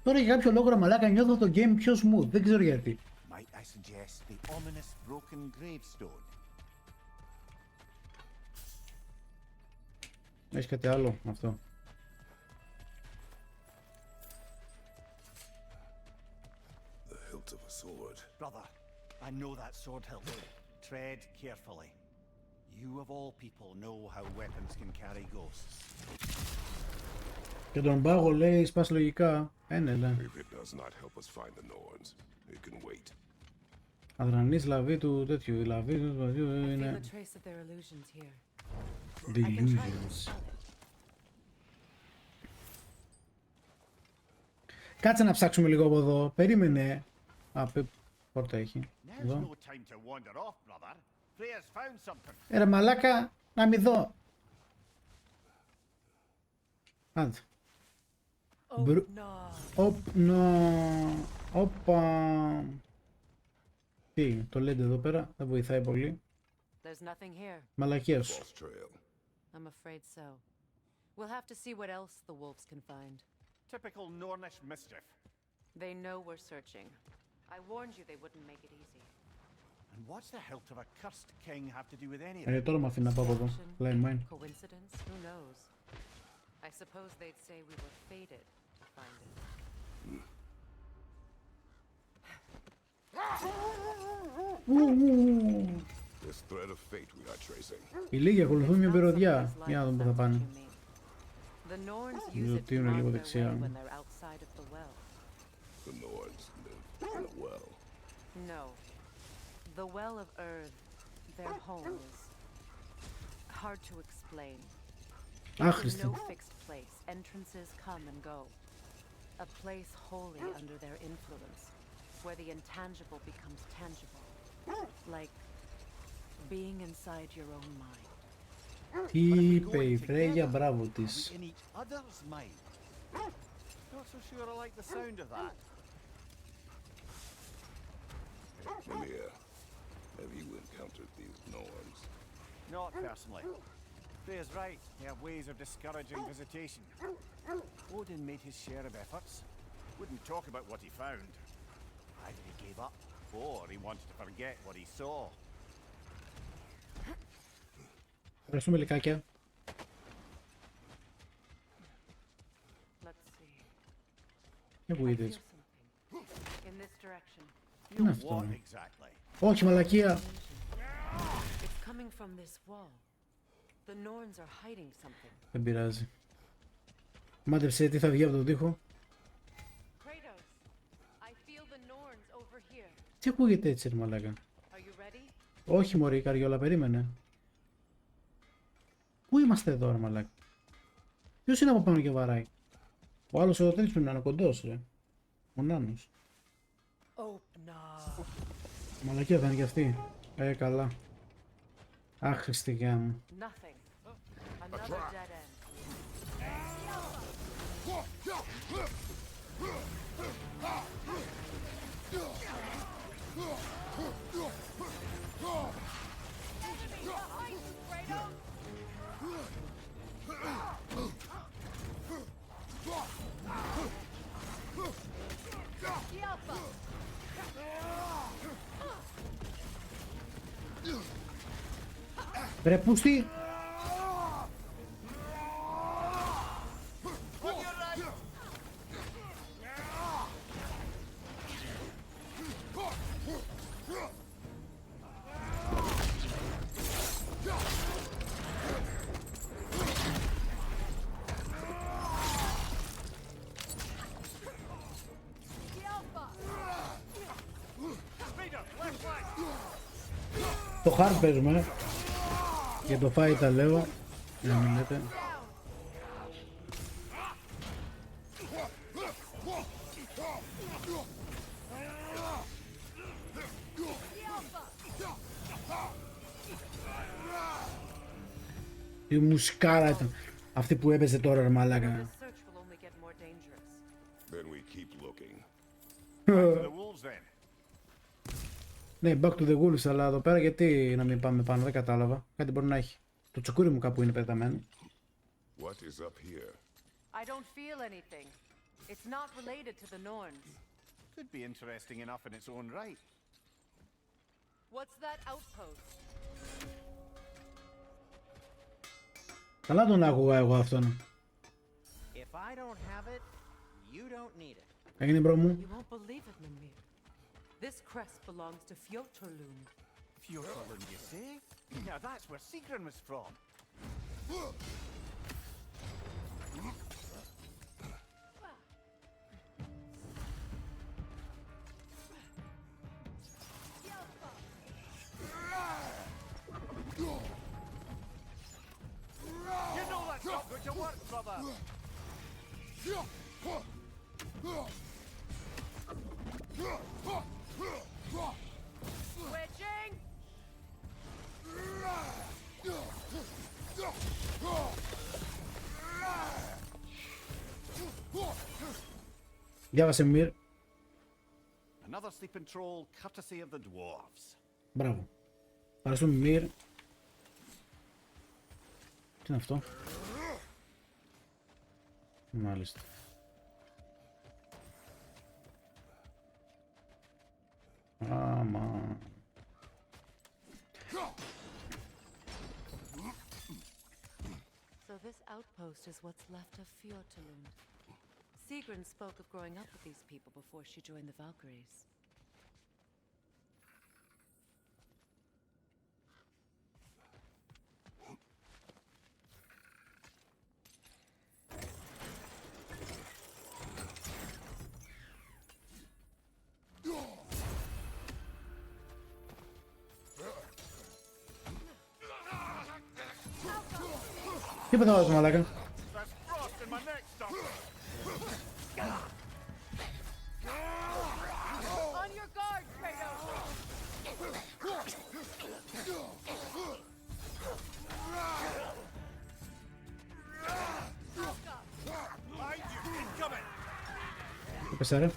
Τώρα για κάποιο λόγο ρε μαλάκα νιώθω το game πιο smooth, δεν ξέρω γιατί. Έχεις κάτι άλλο αυτό? Brother, I know that sword hilt. Tread carefully. You of all people know how weapons can carry ghosts. Και τον πάγο λέει σπάς λογικά. Ναι. Αδρανής λαβή του τέτοιου. Η λαβή του βαδιού είναι delusions. Κάτσε να ψάξουμε λίγο από εδώ. Περίμενε. Πόρτα έχει. Εδώ. Ρε μαλάκα, να μην δω. Άντε. Όπα. Τι, το λέτε εδώ πέρα, δεν βοηθάει πολύ. Μαλακία σου. I'm afraid so. We'll have to see what else the wolves can find. Typical Nornish mischief. They know we're searching. I warned you they wouldn't make it easy. And what's the hilt of a cursed king have to do with any of it? Τώρα με αφήνει να πάω από εδώ. Coincidence? Who knows? I suppose they'd say we were fated to find it. This thread of fate we are tracing. Οι λίγοι ακολουθούν μια περιοδιά. Για να δούμε πού θα πάνε. The Norns use it to mark their way when they're outside of the well. The Norns live in a well. No. The Well of Earth, their home is hard to explain. It's no fixed place. Entrances come and go. A place wholly under their influence, where the intangible becomes tangible. Like being inside your own mind. Τι είπε η Φρέγια, μπράβο της. In each other's mind. Not so sure I like the sound of that. Mimir, have you encountered these Norns? Not personally. Freya's right. They have ways of discouraging visitation. Odin made his share of efforts. Wouldn't talk about what he found. Either he gave up, or he wanted to forget what he saw. Ευχαριστούμε λικάκια. Τι ακούγεται? Τι είναι αυτό? Όχι μαλακία. Δεν πειράζει. Μάντεψε τι θα βγει από τον τοίχο. Τι ακούγεται έτσι ρε μαλάκα? Όχι μωρή καριόλα, περίμενε. Πού είμαστε εδώ ρε μαλάκα? Ποιος είναι από πάνω και βαράει? Ο άλλος εδώ τέτοιος είναι κοντός ρε. Ο νάνος. Μαλακία θα είναι κι αυτή. Καλά. Άχρηστη γάμο. Ρε πούστη. Το hard παίζουμε. Για το fight τα λέω. Να μην λέτε. Η μουσκάρα ήταν αυτή που έπαιζε τώρα ρε μαλάκα. Then we keep looking. The wolves then. Ναι, back to the wolves, αλλά εδώ πέρα γιατί να μην πάμε πάνω, δεν κατάλαβα. Κάτι μπορεί να έχει. Το τσοκούρι μου κάπου είναι πεταμένο. What is up here? I don't feel anything. It's not related to the Norns. Could be interesting enough in its own right. What's that outpost? Καλά τον άκουγα εγώ αυτόν. If I don't have it, you don't need it. Έγινε μπρο μου. You won't believe it, Mimir. This crest belongs to Fjotorlund. Fjotorlund, you say? Now that's where Sigrun was from. You know that's not going to work, brother. Switching! Διάβασε Μυρ. Another sleeping troll, courtesy of the dwarves. Μπράβο. Ευχαριστούμε Μυρ. Τι είναι αυτό? Μάλιστα. Άμα. So this outpost is what's left of Fjotorlund. Sigrun spoke of growing up with these people before she joined the Valkyries. Τι πεθάω το μαλάκα? On your guard, Kratos! Τι πέσα ρε?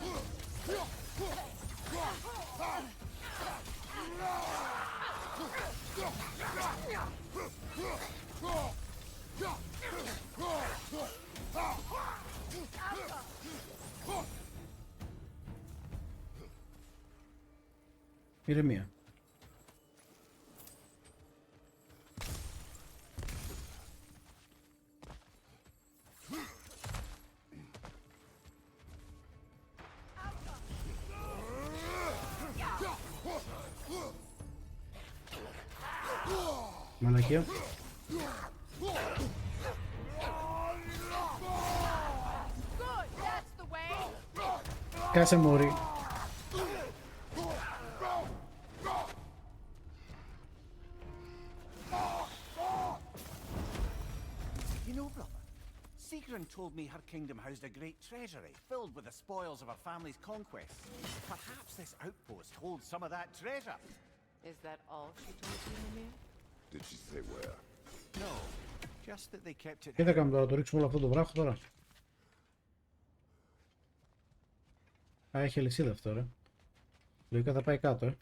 Ηρεμία. Μαλακία. Κάσε μωρί. You know, brother, Sigrun told me her kingdom housed a great treasury filled with the spoils of her family's conquests. Perhaps this outpost holds some of that treasure. Is that all she told you, Mimir? Did she say where? No, just that they kept it. Τι θα κάνουμε τώρα, το ρίξουμε όλο αυτό το βράχο τώρα? Α, έχει αλυσίδα αυτό ρε. Λογικά θα πάει κάτω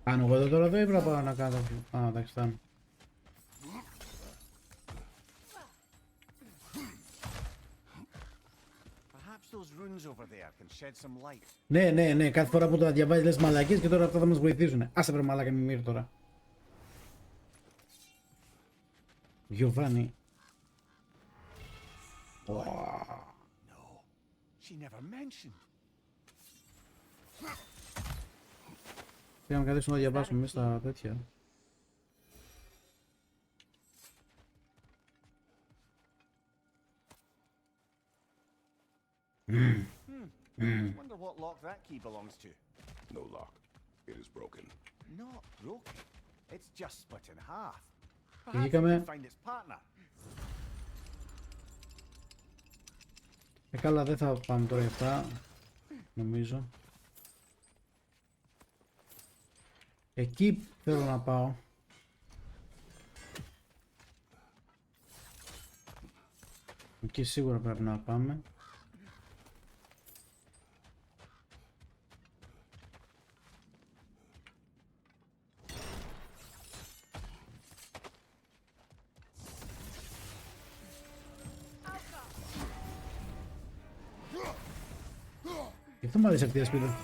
Κάνω εγώ εδώ τώρα, εδώ ή πρέπει να πάω να κάνω. Α, εντάξει, φτάνω. Ναι, κάθε φορά που το διαβάζεις λες μαλακίες και τώρα αυτά θα μας βοηθήσουν. Άσε βρε μαλάκα μη μύρει τώρα. Γιωβάνι. Πήγαμε κάτι να διαβάσουμε μέσα στα τέτοια. Wonder what lock that key belongs to. No lock. It is broken. Not broken. It's just split in half. Perhaps we can find its partner. Καλά, δεν θα πάμε τώρα για αυτά, νομίζω. Εκεί θέλω να πάω. Εκεί σίγουρα πρέπει να πάμε. Και αυτό μου αρέσει αυτή η ασπίδα.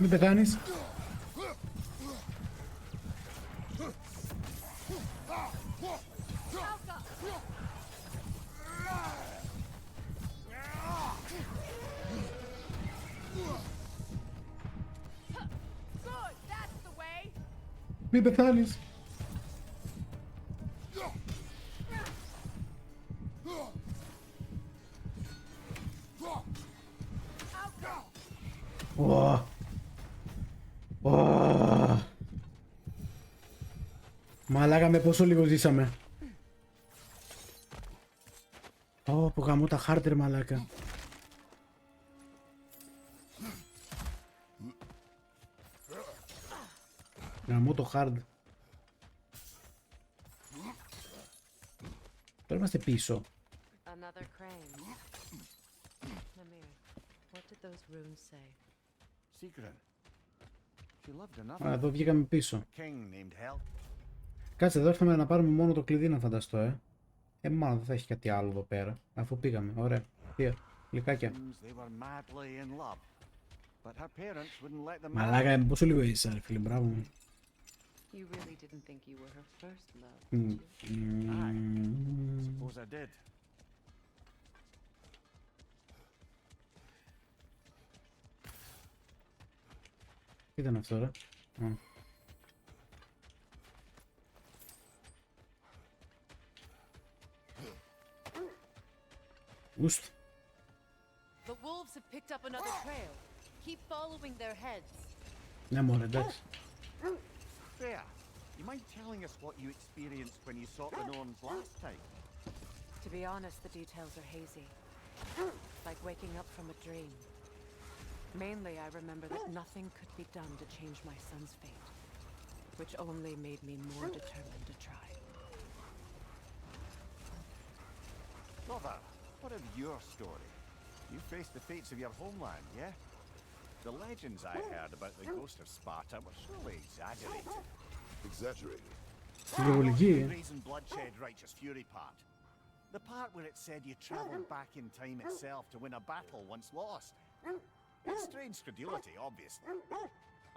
Μην πεθάνεις. Μην πεθάνεις. Μαλάκα με πόσο λίγο ζήσαμε. Που γαμώ τα χάρτερ μαλάκα. Γαμώ το hard. Τώρα είμαστε πίσω. Another crane. Namir, what did those runes say? Secret. She loved another. Α, εδώ βγήκαμε πίσω. King named Hel. Κάτσε, εδώ ήρθαμε να πάρουμε μόνο το κλειδί να φανταστώ, μάλλον δεν θα έχει κάτι άλλο εδώ πέρα. Αφού πήγαμε, ωραία. Here, γλυκάκια. Μαλάκα, πόσο λίγο είσαι, ρε φίλε, μπράβο μου. You really didn't think you were her first love, did you? I suppose I did. Τι ήταν αυτό, ρε. Ουστ. The wolves have picked up another trail. Keep following their heads. Ναι, μωρέ, εντάξει. Freya, you mind telling us what you experienced when you sought the Norns last time? To be honest, the details are hazy. Like waking up from a dream. Mainly, I remember that nothing could be done to change my son's fate, which only made me more determined to try. Brother, what of your story? You faced the fates of your homeland, yeah? The legends I heard about the ghost of Sparta were surely exaggerated. Exaggerated? The brazen bloodshed righteous fury part. The part where it said you travelled back in time itself to win a battle once lost. It's strange credulity, obviously.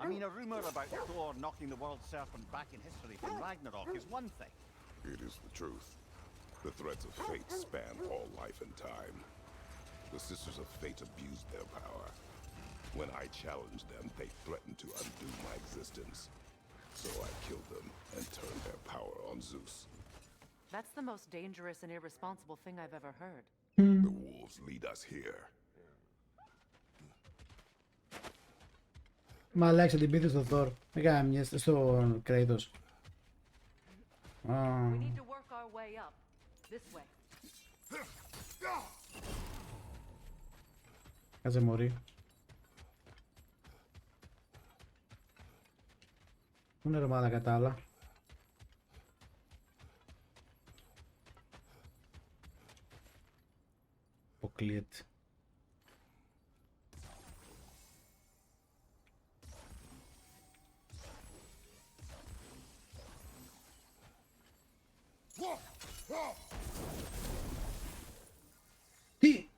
I mean, a rumour about Thor knocking the world serpent back in history from Ragnarok is one thing. It is the truth. The threads of fate span all life and time. The Sisters of Fate abused their power. When I challenged them, they threatened to undo my existence. So I killed them and turned their power on Zeus. That's the most dangerous and irresponsible thing I've ever heard. The wolves lead us here. Μα αλλάξει την πίθη στο Thor. Έκανα μια στο Kratos. We need to work our way up. This way. Κάτσε μωρή. Πού είναι ρε μάλακα τα άλλα. Αποκλείεται. Τι!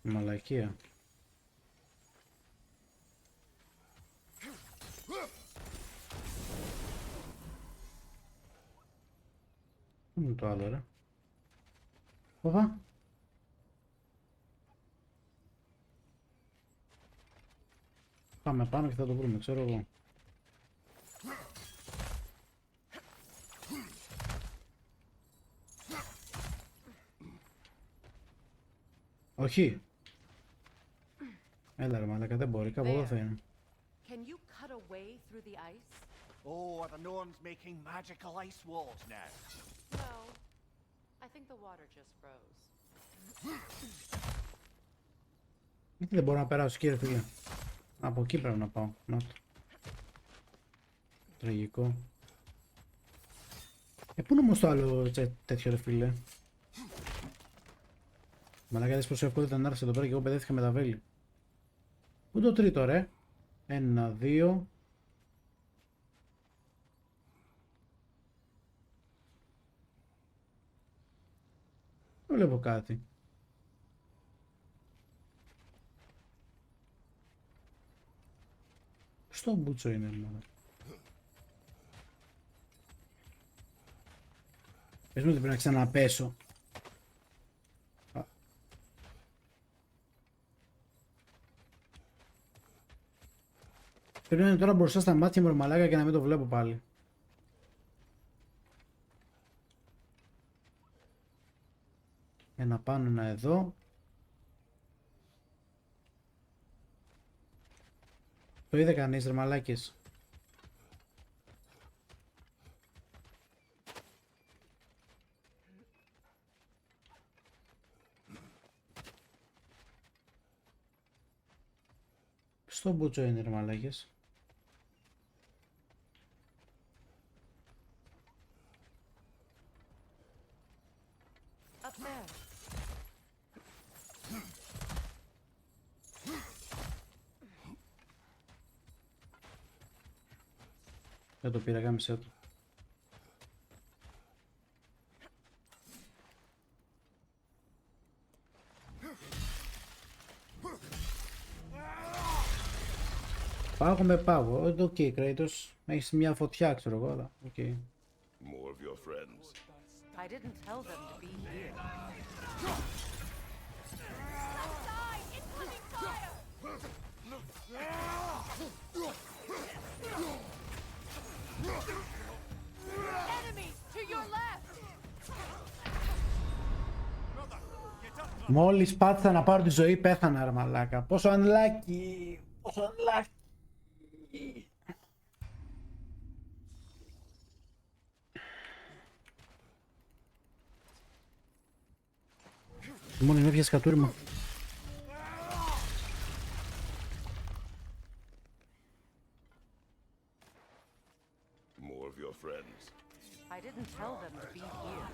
Μαλακία. Πού είναι το άλλο ρε. Οπα. Πάμε πάνω και θα το βρούμε, ξέρω εγώ. Όχι. Έλα ρε μαλάκα, δεν μπορεί, κάπου εδώ θα είναι. Can you cut a way through the ice? Oh, the gnomes making magical ice walls now. No. I think the water just froze. Γιατί δεν μπορώ να περάσω κύριε φίλε. Από εκεί πρέπει να πάω. Να το. Τραγικό. Πού είναι όμως το άλλο τέτοιο ρε φίλε. Μαλάκα δες πόσο εύκολο ήταν να έρθεις εδώ πέρα και εγώ παιδεύτηκα με τα βέλη. Πού είναι το τρίτο ρε. 1, 2. Δεν βλέπω κάτι. Στο μπούτσο είναι μόνο. Πες μου ότι πρέπει να ξαναπέσω. Πρέπει να είναι τώρα μπροστά στα μάτια μου ρε μαλάκα και να μην το βλέπω πάλι. Ένα πάνω, ένα εδώ. Το είδε κανείς ρε μαλάκες. Στο μπούτσο είναι ρε μαλάκες. Δεν το πήρα, γάμισέ το. Πάγω με πάγω. Οκ, Kratos. Έχεις μια φωτιά, ξέρω εγώ, αλλά οκ. More of your friends. I didn't tell them to be here. Μόλις πάτησα να πάρω τη ζωή πέθανα ρε μαλάκα. Πόσο unlucky. Πόσο unlucky. Μόνο είναι έπιασε κατούριμα. More of your friends. I didn't tell them to be here.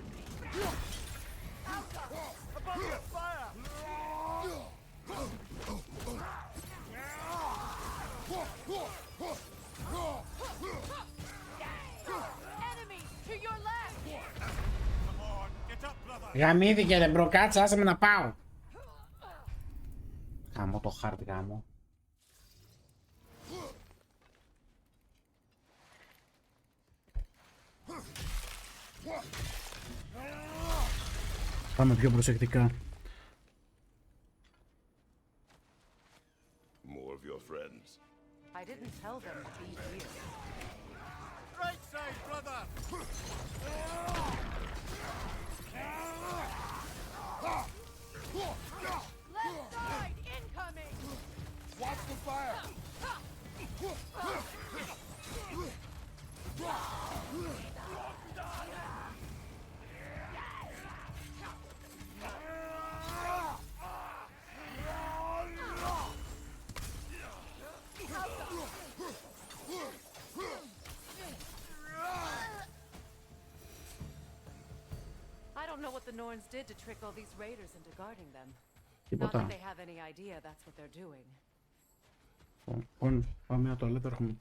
Above your fire! Enemy to your left. Come on, get up, brother! Γαμήθηκε ρε μπρο, κάτσε, άσε με να πάω. Γαμώ το χάρτη, γαμώ. Πάμε πιο προσεκτικά. More of your friends. I didn't tell them to be here. Right side, brother! Left side incoming! Watch the fire! I don't know what the Norns did to trick all these raiders into guarding them. Not Τίποτα. that they have any idea that's what they're doing. Λοιπόν, πάμε να το λέτε, έρχομαι.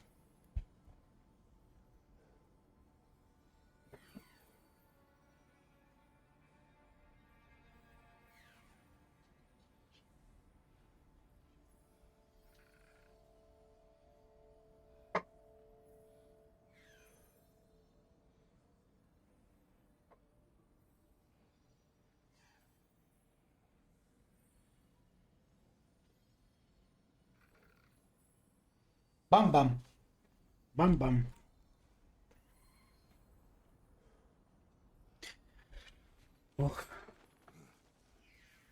Μπαμ μπαμ. Μπαμ μπαμ. Οχ.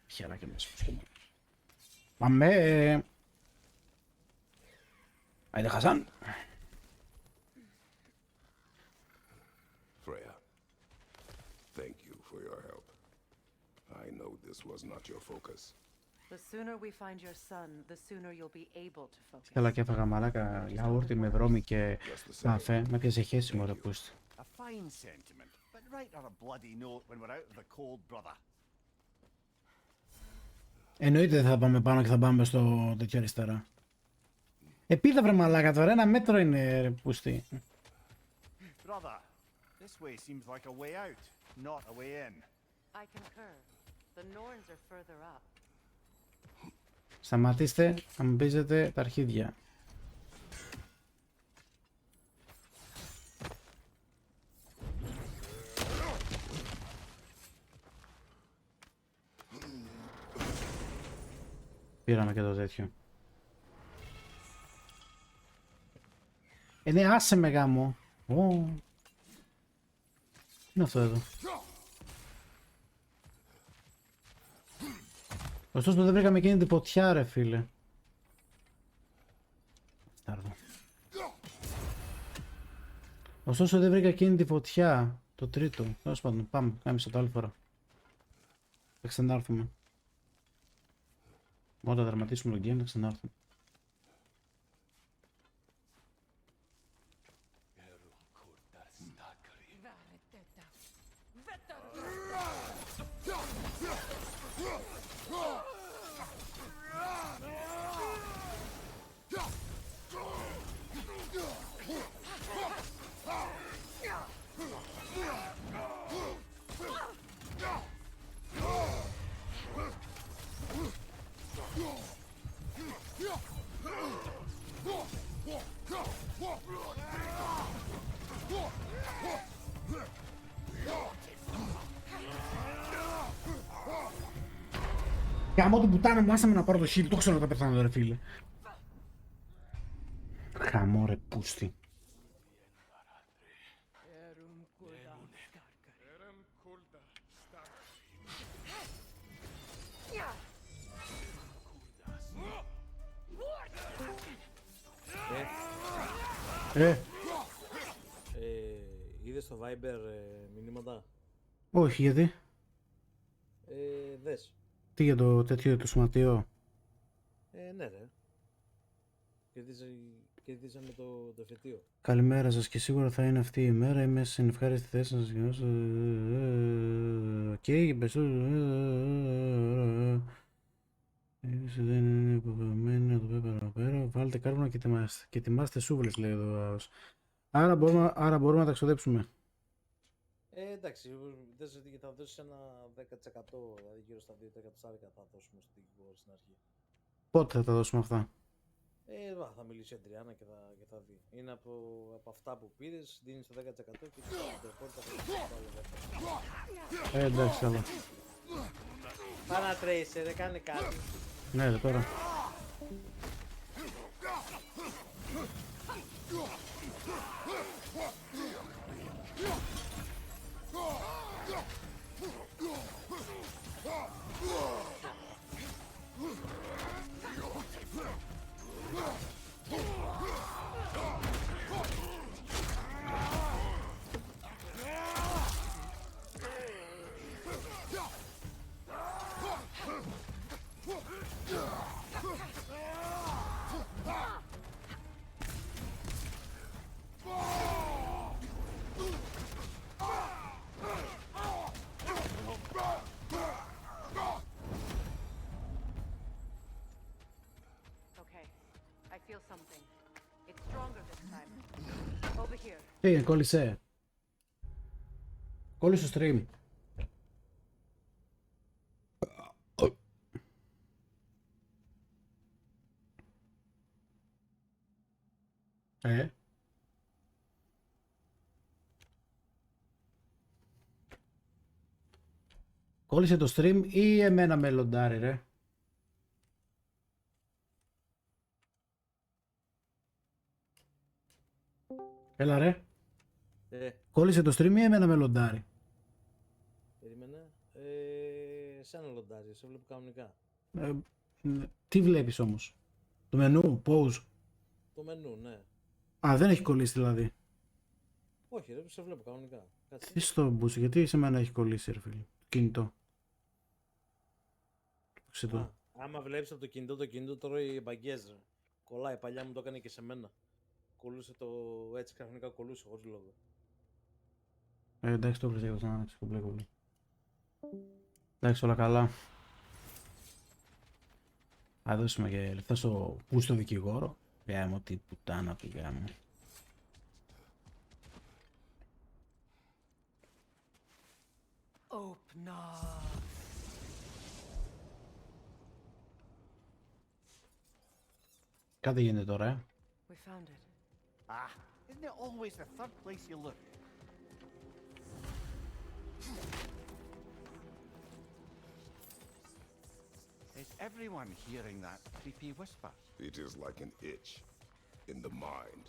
Χαίρα και μέσα. Πάμε. Άιντε Χασάν. Freya, thank you for your help. I know this was not your focus. The sooner we find your son, the sooner you'll be able to focus. Έλα και έφαγα μαλάκα γιαούρτι με δρόμι και καφέ. Με πιάσε χέσιμο ρε πούστη. A fine sentiment, but write her a bloody note when we're out of the cold, brother. Εννοείται δεν θα πάμε πάνω και θα πάμε στο τέτοιο αριστερά. Επίδα βρε μαλάκα τώρα, 1 μέτρο είναι ρε πούστη. Brother, this way seems like a way out, not a way in. I concur. The Norns are further up. Σταματήστε να μου πείζετε τα αρχίδια. Πήραμε και το τέτοιο. Ναι, άσε με γάμο. Τι είναι αυτό εδώ. Ωστόσο δεν βρήκαμε εκείνη την ποτιά ρε φίλε. Ωστόσο δεν βρήκα εκείνη την φωτιά. Το τρίτο. Τέλος πάντων, πάμε. Κάμε στο το άλλη φορά. Θα ξανάρθουμε. Όταν δραματίσουμε το game θα ξανάρθουμε. Γαμώ την πουτάνα μου, άσε με να πάρω το shield, το ξέρω να τα πεθάνω ρε φίλε. Χαμό ρε πούστη. Είδες στο Viber μηνύματα? Όχι, γιατί? Δες. Τι για το τέτοιο το σωματείο? Ναι ρε. Κερδίσαμε το εφετείο. Καλημέρα σας και σίγουρα θα είναι αυτή η μέρα. Είμαι στην ευχάριστη θέση να σας γυρώσω. Και δεν είναι υποχρεωμένοι να το πει παραπέρα. Βάλτε κάρβουνα και ετοιμάστε σούβλες, λέει εδώ. Άρα μπορούμε να τα ξοδέψουμε. Εντάξει, θα δώσεις ένα 10%, δηλαδή γύρω στα 2 εκατοστάρικα θα δώσουμε στην δικηγόρο στην αρχή. Πότε θα τα δώσουμε αυτά? Θα μιλήσει η Αντριάννα και θα δει. Είναι από αυτά που πήρες, δίνεις το 10% και το υπόλοιπο θα το Εντάξει, καλά. Πάνα Tracer, δεν κάνει κάτι. Ναι, τώρα. Τι, κόλλησε. Κόλλησε στο stream. Κόλλησε το stream ή εμένα με λοντάρει, ρε. Έλα ρε. Κόλλησε το stream ή εμένα με λοντάρει. Περίμενε. Σένα λοντάρει, σε βλέπω κανονικά. Τι βλέπεις όμως? Το μενού, pause. Το μενού, ναι. Α, δεν έχει κολλήσει δηλαδή. Όχι ρε, σε βλέπω κανονικά. Κάτσε. Τι στο μπούσι, γιατί σε μένα έχει κολλήσει ρε φίλε. Το κινητό. Α, άμα βλέπεις από το κινητό τρώει μπαγκές ρε. Κολλάει, παλιά μου το έκανε και σε μένα. Κολλούσε το έτσι κανονικά, κολλούσε χωρίς λόγο. Εντάξει, το βρίσκω να άνοιξε κομπλέ. Εντάξει, όλα καλά. Θα δώσουμε και λεφτά στο δικηγόρο. Γάμο, τι πουτάνα πήγα μου. Open up. Κάτι γίνεται τώρα, We found it. Ah, isn't it always the third place you look? Is everyone hearing that creepy whisper? It is like an itch in the mind.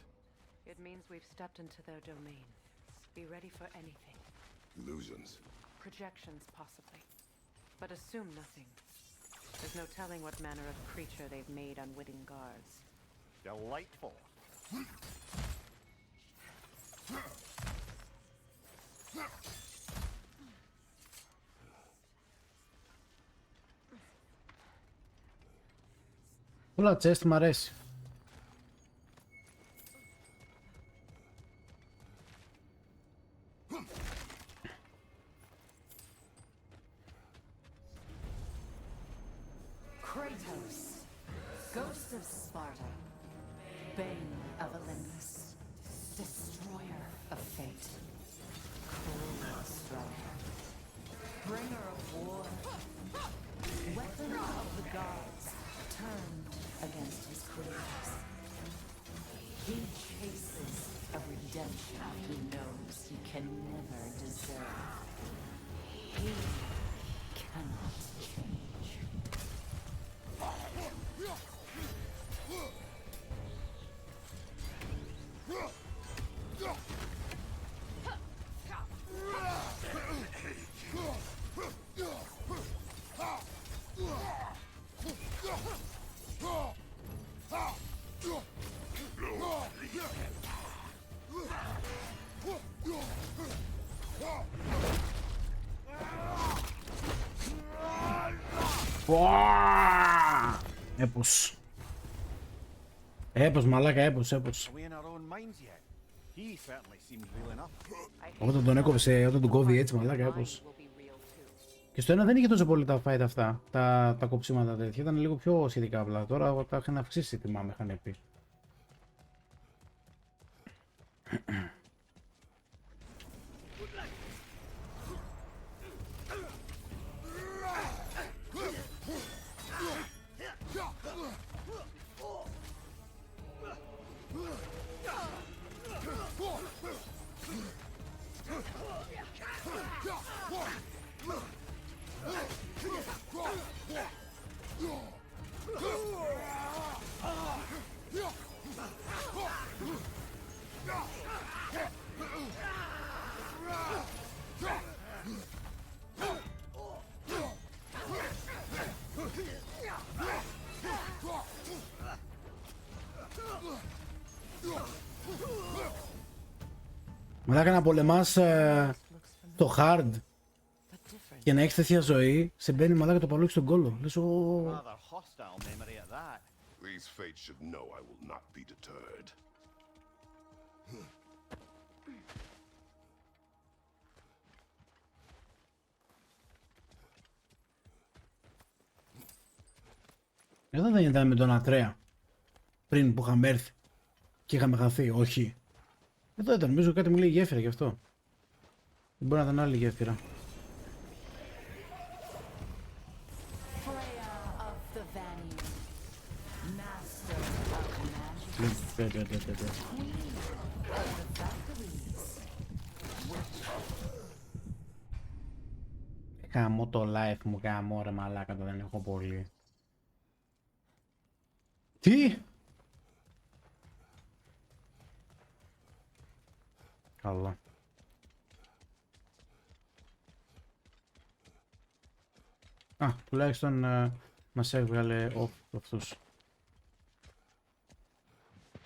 It means we've stepped into their domain. Be ready for anything. Illusions. Projections, possibly. But assume nothing. There's no telling what manner of creature they've made unwitting guards. Delightful. Όλα τσέστ μ' αρέσει. Kratos, ghost of Sparta, bane of Olympus, destroyer of fate, cruel striker, bringer of war, weapon of the gods, turned against his creators. He chases a redemption he knows he can never deserve. He cannot change. Έπος. Έπος μαλάκα, έπος. Όταν τον έκοψε, όταν τον κόβει έτσι μαλάκα, έπος. Και στο ένα δεν είχε τόσο πολύ τα fight αυτά, τα κοψίματα τέτοια, ήταν λίγο πιο σχετικά απλά. Τώρα τα είχαν αυξήσει, θυμάμαι, είχαν πει. Μαλάκα να πολεμάς το hard και να έχεις τέτοια ζωή, σε μπαίνει μαλάκα το παλούκι στον κόλο. Λες Rather hostile memory at that. These fates should know I will not be deterred. Εδώ δεν ήταν με τον Ατρέα πριν που είχαμε έρθει και είχαμε χαθεί, όχι. Εδώ ήταν, νομίζω κάτι μου λέει γέφυρα γι' αυτό. Δεν μπορεί να ήταν άλλη γέφυρα. Κάμω το live μου, κάμω ρε μαλάκα, το δεν έχω πολύ. Τι! Καλά. Α, τουλάχιστον μας έβγαλε off αυτούς.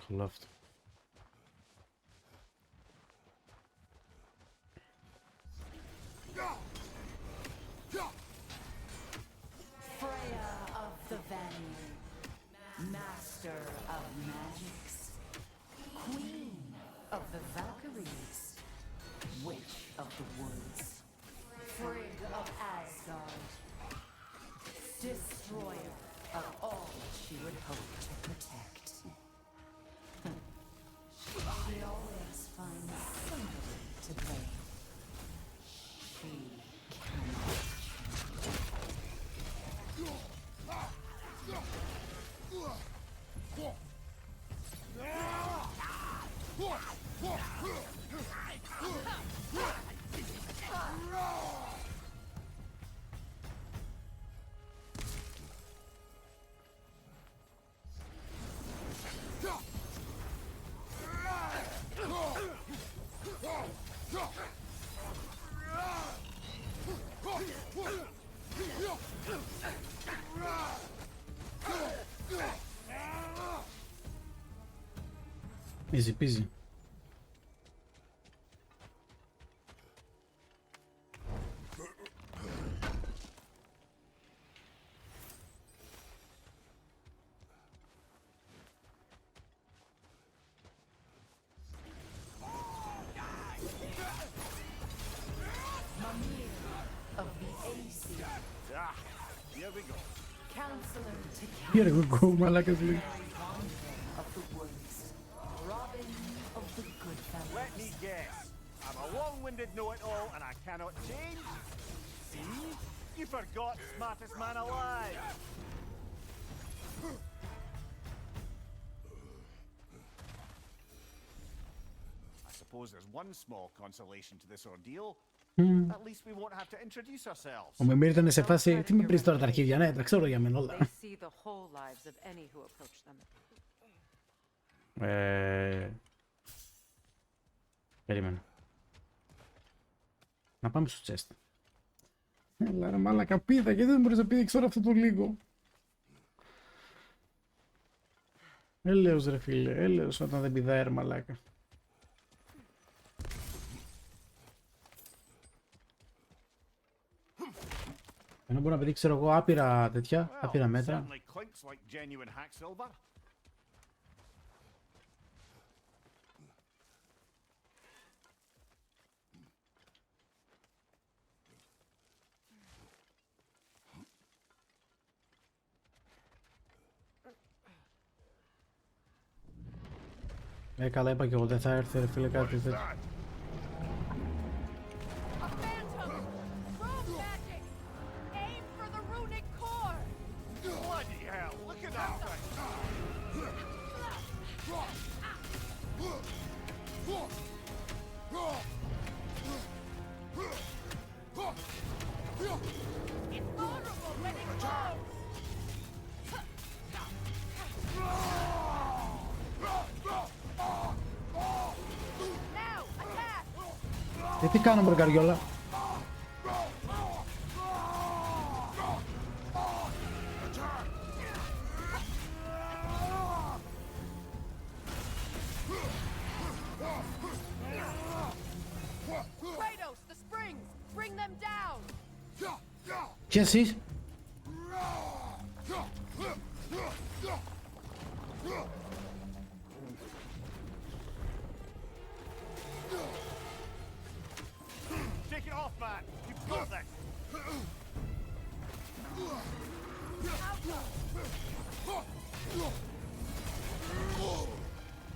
Καλό αυτό. Master of magics, queen of the Valkyries, witch of the woods, Frigg of Asgard, destroyer of all she would hope to protect. She always finds somebody to blame. She cannot Easy peasy. Here we go, μαλάκας λέει. Let me guess. I'm a long-winded know-it-all and I cannot change? See? You forgot smartest man alive. I suppose there's one small consolation to this ordeal. At least we won't have to introduce ourselves. Ο Μεμύρ ήταν σε φάση, τι με πήρες τώρα τα αρχίδια, ναι, τα ξέρω για μένα όλα. Περίμενα. Να πάμε στο chest. Έλα ρε μάλακα, πήδα, γιατί δεν μπορείς να πήδηξες τώρα αυτό το λίγο. Έλεος ρε φίλε, έλεος όταν δεν πηδάει ρε μαλάκα. Ενώ μπορεί να πηδήξει, ξέρω εγώ, άπειρα τέτοια, άπειρα μέτρα. Καλά είπα και εγώ, δεν θα έρθει ρε φίλε κάτι τέτοιο. Τι κάνω μπρο καριόλα. bring them down. Και εσείς. Take it off, man. You've got this.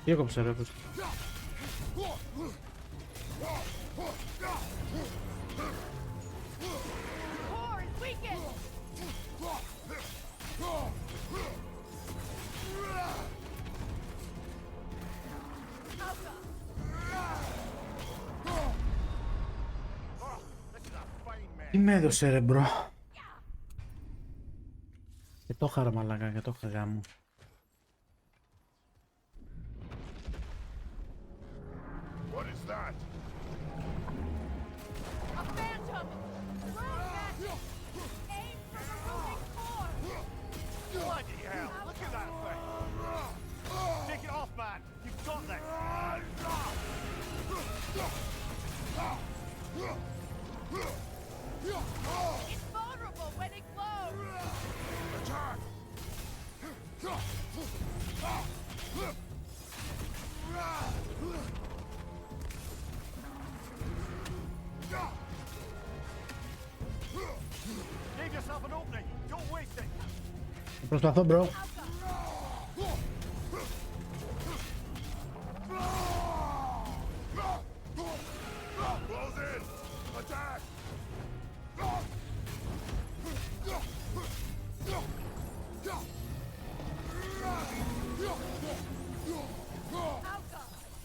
Τι έκοψε ρε πως. Core is weakened. Τι με έδωσε ρε μπρο. Και το είχα ρε μαλάκα, και το είχα γάμο. What is that? A phantom. Room magic. Aim for the runic core. Bloody hell, look at that thing. Take it off, man. You've got this. It's vulnerable when it glows. Attack! Give yourself an opening. Don't waste it. Προσπαθώ μπρο. Close in! Attack!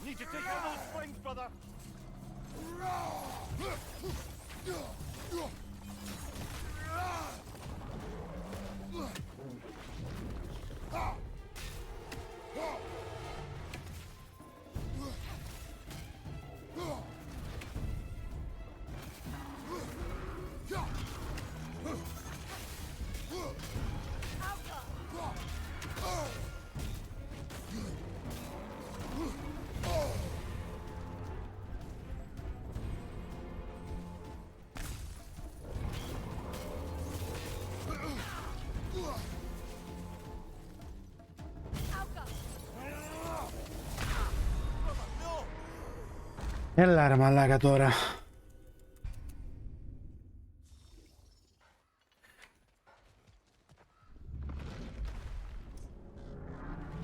Need to take out those springs, brother. Έλα ρε μαλάκα τώρα.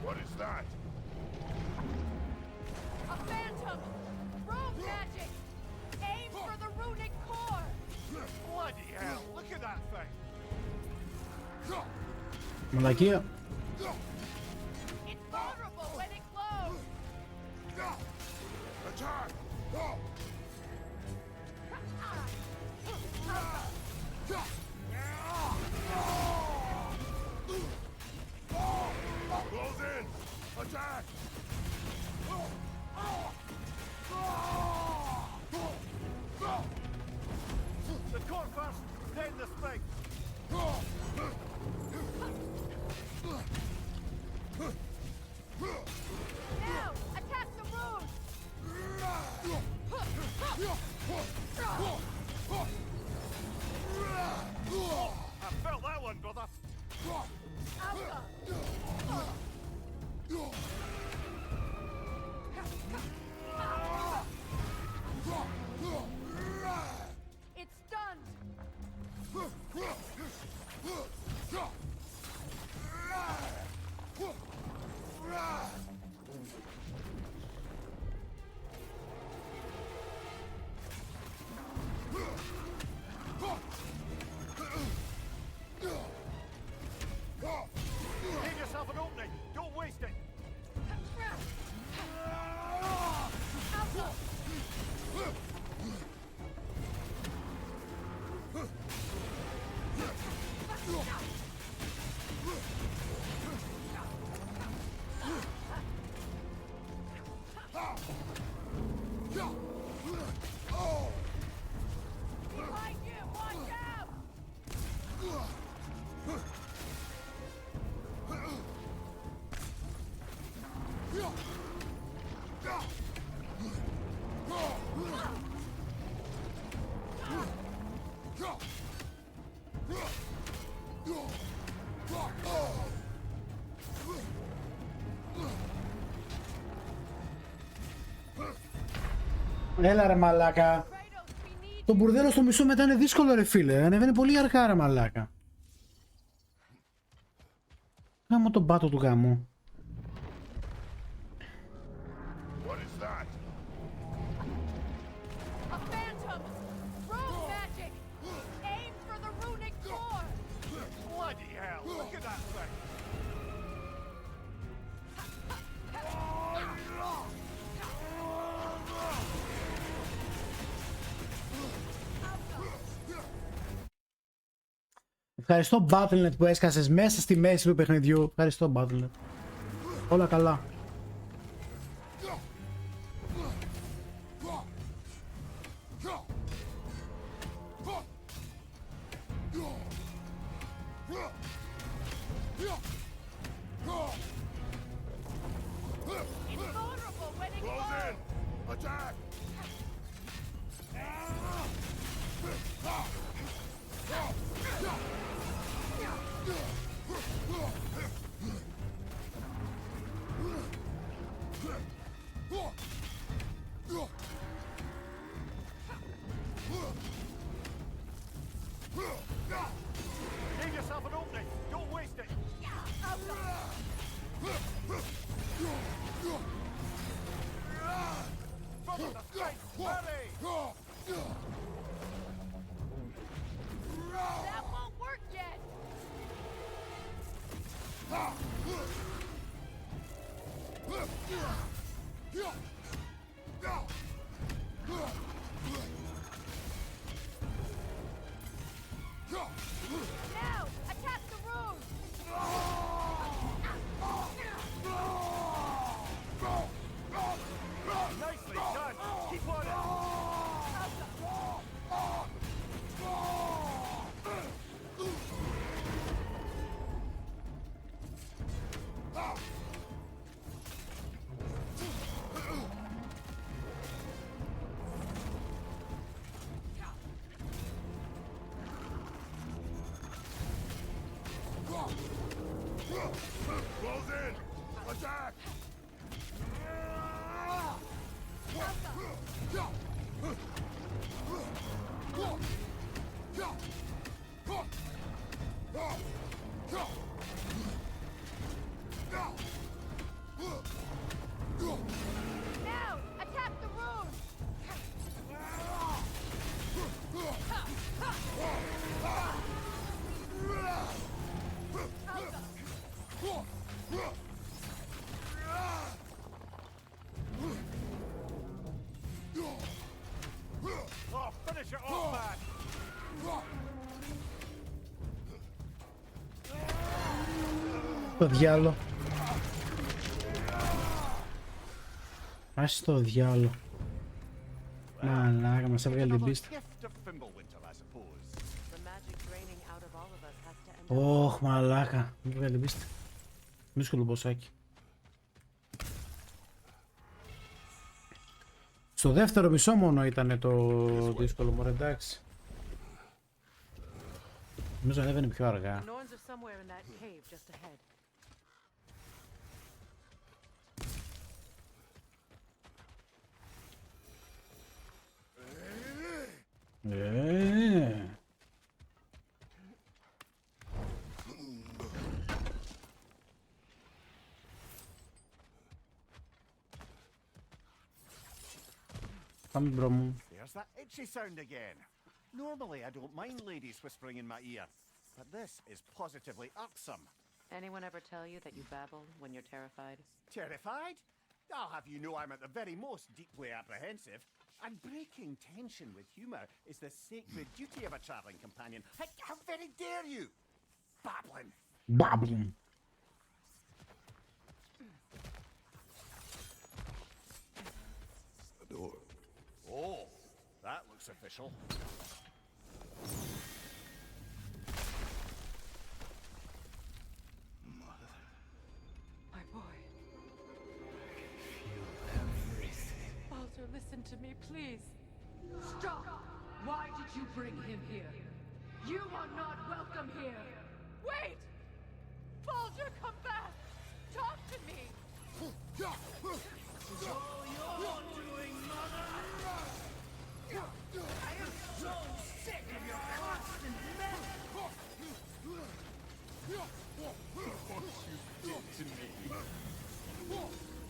What is that? A phantom. Room magic. Aim for the runic core. Bloody hell, look at that thing. Μαλακία. It's vulnerable when it glows. Attack! Close in! Attack! The core first, then the spike. Έλα ρε μαλάκα. Το μπουρδέλο στο μισό μετά είναι δύσκολο ρε φίλε. Ανεβαίνει πολύ αργά ρε μαλάκα. Γάμω τον πάτο του γάμου. What is that? A phantom! Rune magic! Aim for the runic core! Bloody hell, look at that thing! Ευχαριστώ Battle.net που έσκασες μέσα στη μέση του παιχνιδιού. Ευχαριστώ Battle.net. Όλα καλά. Close in! Attack! Give yourself an opening, don't waste it! From the strike, hurry! That won't work yet! Now, attack the rune! Nicely done! Keep on it! Close in! Attack! Now, attack the rune! Oh, finish it off, man! Το διάλο. Άσε το διάλο. Μαλάκα, μας έβγαλε την πίστα. Ωχ, μαλάκα. Μου έβγαλε την πίστα. Δύσκολο μποσάκι. Στο δεύτερο μισό μόνο ήταν το δύσκολο μου, εντάξει. Νομίζω ανέβαινε πιο αργά. Πάμε μπρο μου. There's that itchy sound again. Normally I don't mind ladies whispering in my ear, but this is positively irksome. Anyone ever tell you that you babble when you're terrified? Terrified? I'll have you know I'm at the very most deeply apprehensive. And breaking tension with humour is the sacred duty of a travelling companion. How very dare you? Babbling. Babbling. The door. Oh, that looks official. My boy. Baldur, listen to me, please. Stop! Why did you bring him here? You are not welcome here! Wait! Baldur, come back! Talk to me! It's all your doing, I am so sick of your constant mess. What you did to me.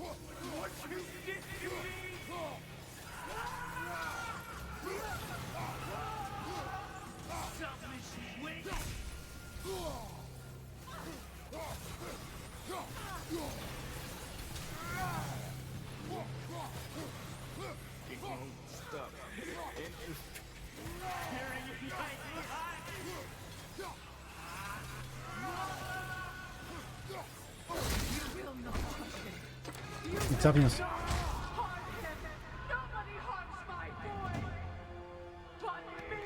What you did to me. Submission wait. It won't stop. Hearing it like You will not touch him. Ξάπνιας. Nobody harms my boy but me.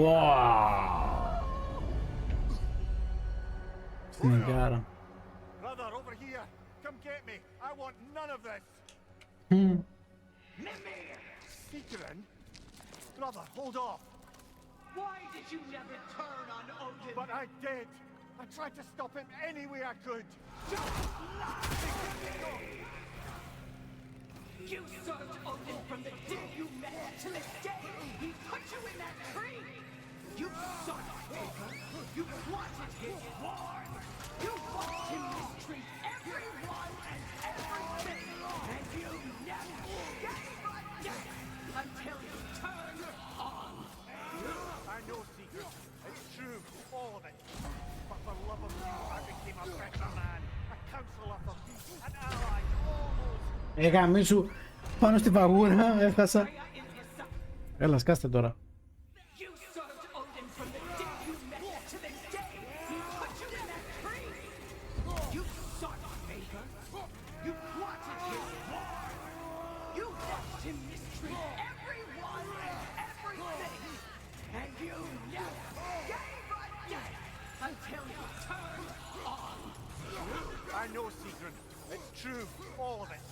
Wow. Στην εγκάρα. Brother, over here. Come get me. I want none of this. Seekerin? Brother, hold off. Why did you never turn on Odin? But I did. I tried to stop him any way I could. You served Odin from the day you met to the day he put you in that tree. You sought favor. You wanted his war. You watched him mistreat everyone and everything. And you never gave a damn until you turned on. I know, Seeker. It's true, all of it. But for love of you, I became a better man. A counselor for peace, an ally to all those. Γαμίσου πάνω στη φαγούρα, έχασα. Έλα, σκάστε τώρα. You served Odin from the day you met to the day he put you in that tree. You sought favor. You wanted his war. You watched him mistreat everyone and everything. And you never gave a damn until you turned on. I know, Seeker. It's true, all of it.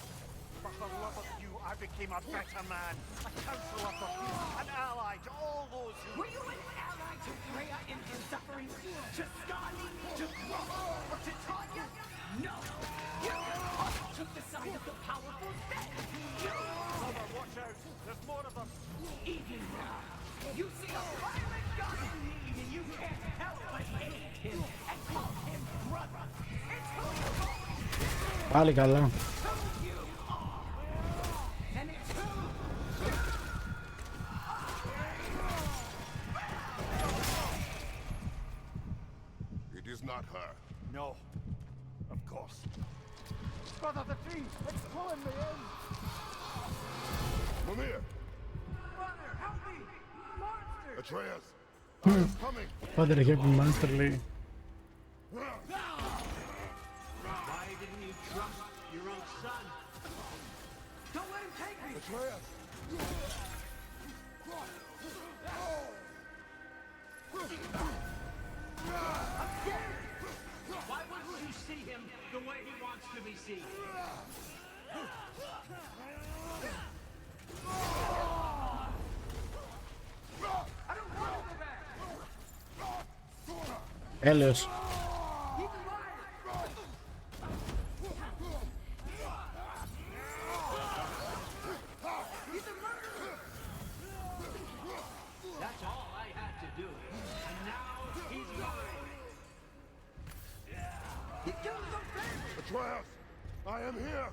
But for love of you, I became a better man. A counselor for peace, an ally to all those who... Were you an ally to Freya in her suffering? To Skadi? To Groma? Or to Tanya? No! You all took the side of the powerful then! You... Brother, watch out. There's more of them. Even now, you see a violent god in need and you can't help but hate him and call him brother. It's who you are! Πάλι καλά. And it's who... It is not her. No. Of course. Brother, the tree! It's pulling me in! Mimir! Brother, help me! Monster! Atreus! I am coming! Πάτε ρε χέρι μάνστερ λέει. Why didn't you trust your own son? Don't let him take me! Atreus! Why wouldn't you see him the way he wants to be seen? I don't want to go back! Έλεος. He's a liar! He's a murderer! That's all I had to do. And now he's mine! You killed the family! Atreus! I am here!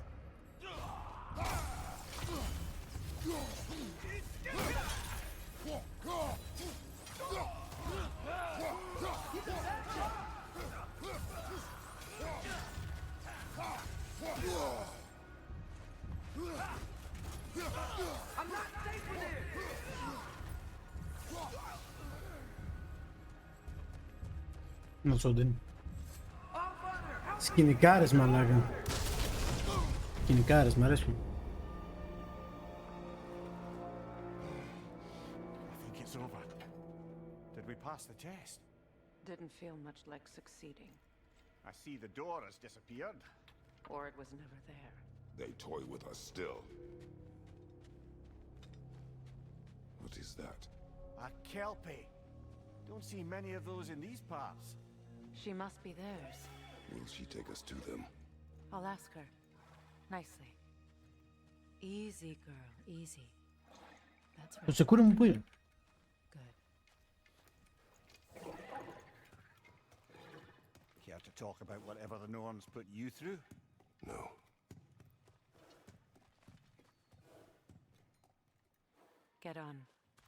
I'm not safe with him! Να σου δίνει. Σκηνικάρες μαλάκα. Σκηνικάρες, μ' αρέσουν. I think it's over. Did we pass the test? Didn't feel much like succeeding. I see the door has disappeared. Or it was never there. They toy with us still. What is that? A kelpie. Don't see many of those in these parts. She must be theirs. Will she take us to them? I'll ask her. Nicely. Easy, girl, easy. That's Το right. τσεκούρι μου πού είναι? Good. Care to talk about whatever the Norns put you through? No. Get on.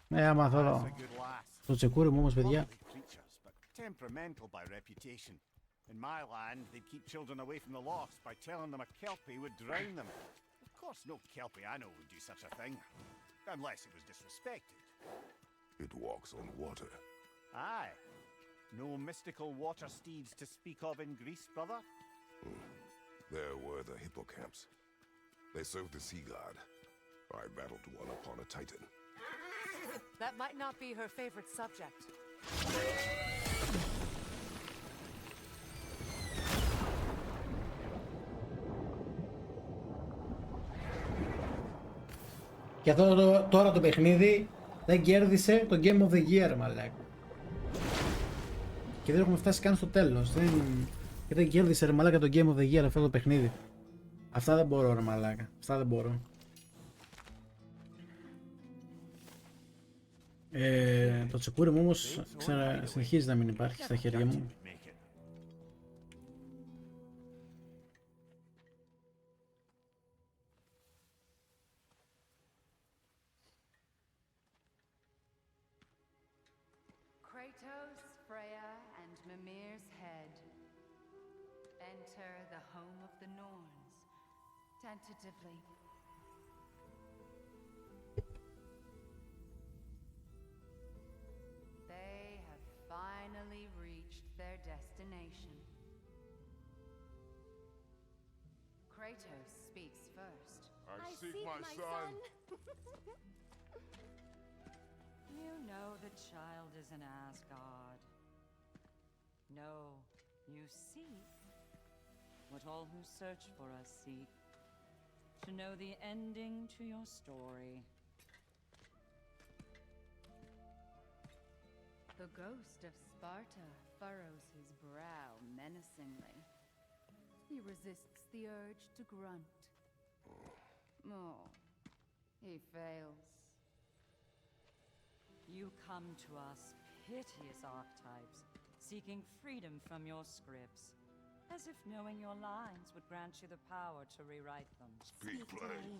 Άμα That's θέλω a good lass. το τσεκούρι μου όμως, παιδιά. Lovely creatures, but temperamental by reputation. In my land, they'd keep children away from the lofts by telling them a kelpie would drown them. Of course, no kelpie I know would do such a thing. Unless it was disrespected. It walks on water. Aye. No mystical water steeds to speak of in Greece, brother? There were the hippocamps. They served the sea god. I battled one upon a titan. That might not be her favorite subject. Και αυτό τώρα το παιχνίδι δεν κέρδισε το Game of the Year, μαλάκα. Και δεν έχουμε φτάσει καν στο τέλος. Και δεν κέρδισε, ρε μαλάκα, το Game of the Year αυτό το παιχνίδι. Αυτά δεν μπορώ, ρε μαλάκα. Αυτά δεν μπορώ. Το τσεκούρι μου όμως συνεχίζει να μην υπάρχει στα χέρια μου. Kratos, Freya, and Mimir's head. Enter the home of the Norns, tentatively. They have finally reached their destination. Kratos speaks first. I seek my son. You know the child is in Asgard. No, you seek what all who search for us seek. To know the ending to your story. The ghost of Sparta furrows his brow menacingly. He resists the urge to grunt. Oh, he fails. You come to us, piteous archetypes, seeking freedom from your scripts, as if knowing your lines would grant you the power to rewrite them. Speak plain.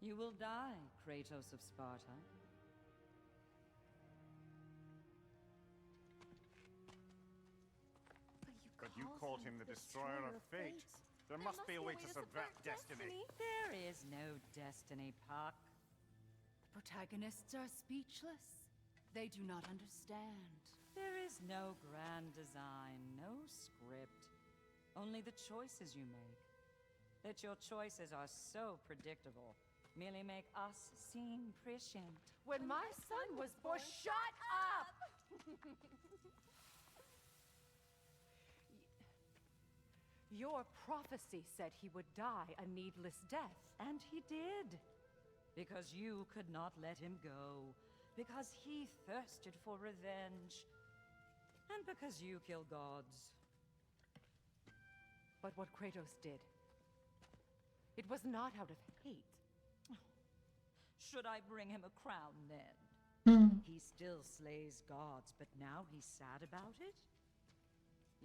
You will die, Kratos of Sparta. But you called him the destroyer of fate. There must be a way to subvert destiny. There is no destiny, Puck. The protagonists are speechless. They do not understand. There is no grand design, no script. Only the choices you make. That your choices are so predictable merely make us seem prescient. When my son was born, shut up! Your prophecy said he would die a needless death. And he did. Because you could not let him go. Because he thirsted for revenge. And because you kill gods. But what Kratos did, it was not out of hate. Should I bring him a crown then? He still slays gods, but now he's sad about it?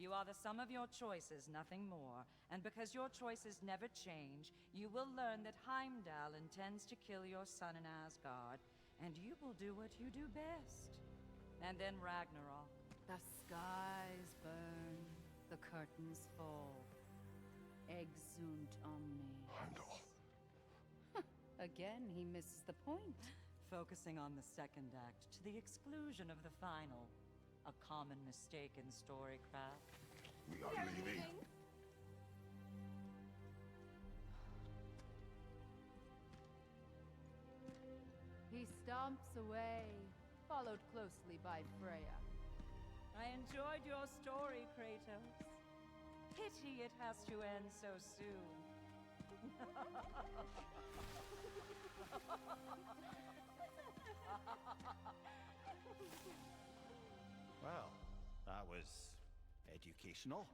You are the sum of your choices, nothing more. And because your choices never change, you will learn that Heimdall intends to kill your son in Asgard, and you will do what you do best. And then Ragnarok. The skies burn, the curtains fall. Exunt omnes. Heimdall. Again, he misses the point. Focusing on the second act to the exclusion of the final. A common mistake in storycraft. We are leaving. He stomps away, followed closely by Freya. I enjoyed your story, Kratos. Pity it has to end so soon. Well, that was educational.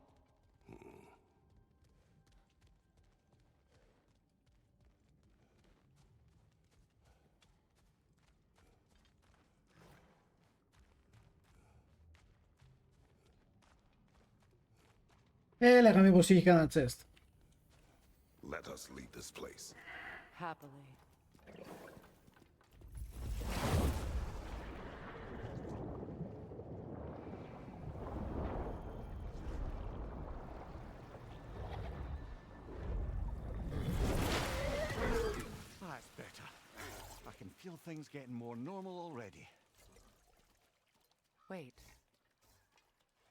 Έλεγα μήπως είχε κανένα chest. Let us leave this place. Happily. That's better. I can feel things getting more normal already. Wait.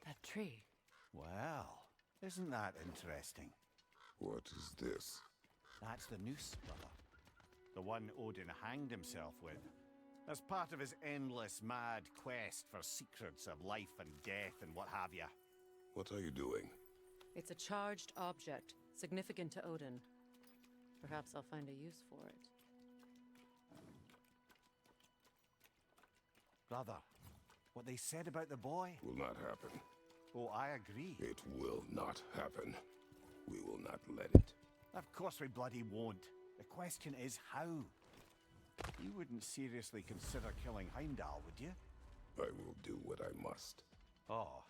That tree. Well, isn't that interesting? What is this? That's the noose, brother. The one Odin hanged himself with. As part of his endless, mad quest for secrets of life and death and what have you. What are you doing? It's a charged object, significant to Odin. Perhaps I'll find a use for it. Brother, what they said about the boy? Will not happen. Oh, I agree. It will not happen. We will not let it. Of course we bloody won't. The question is how? You wouldn't seriously consider killing Heimdall, would you? I will do what I must. Oh,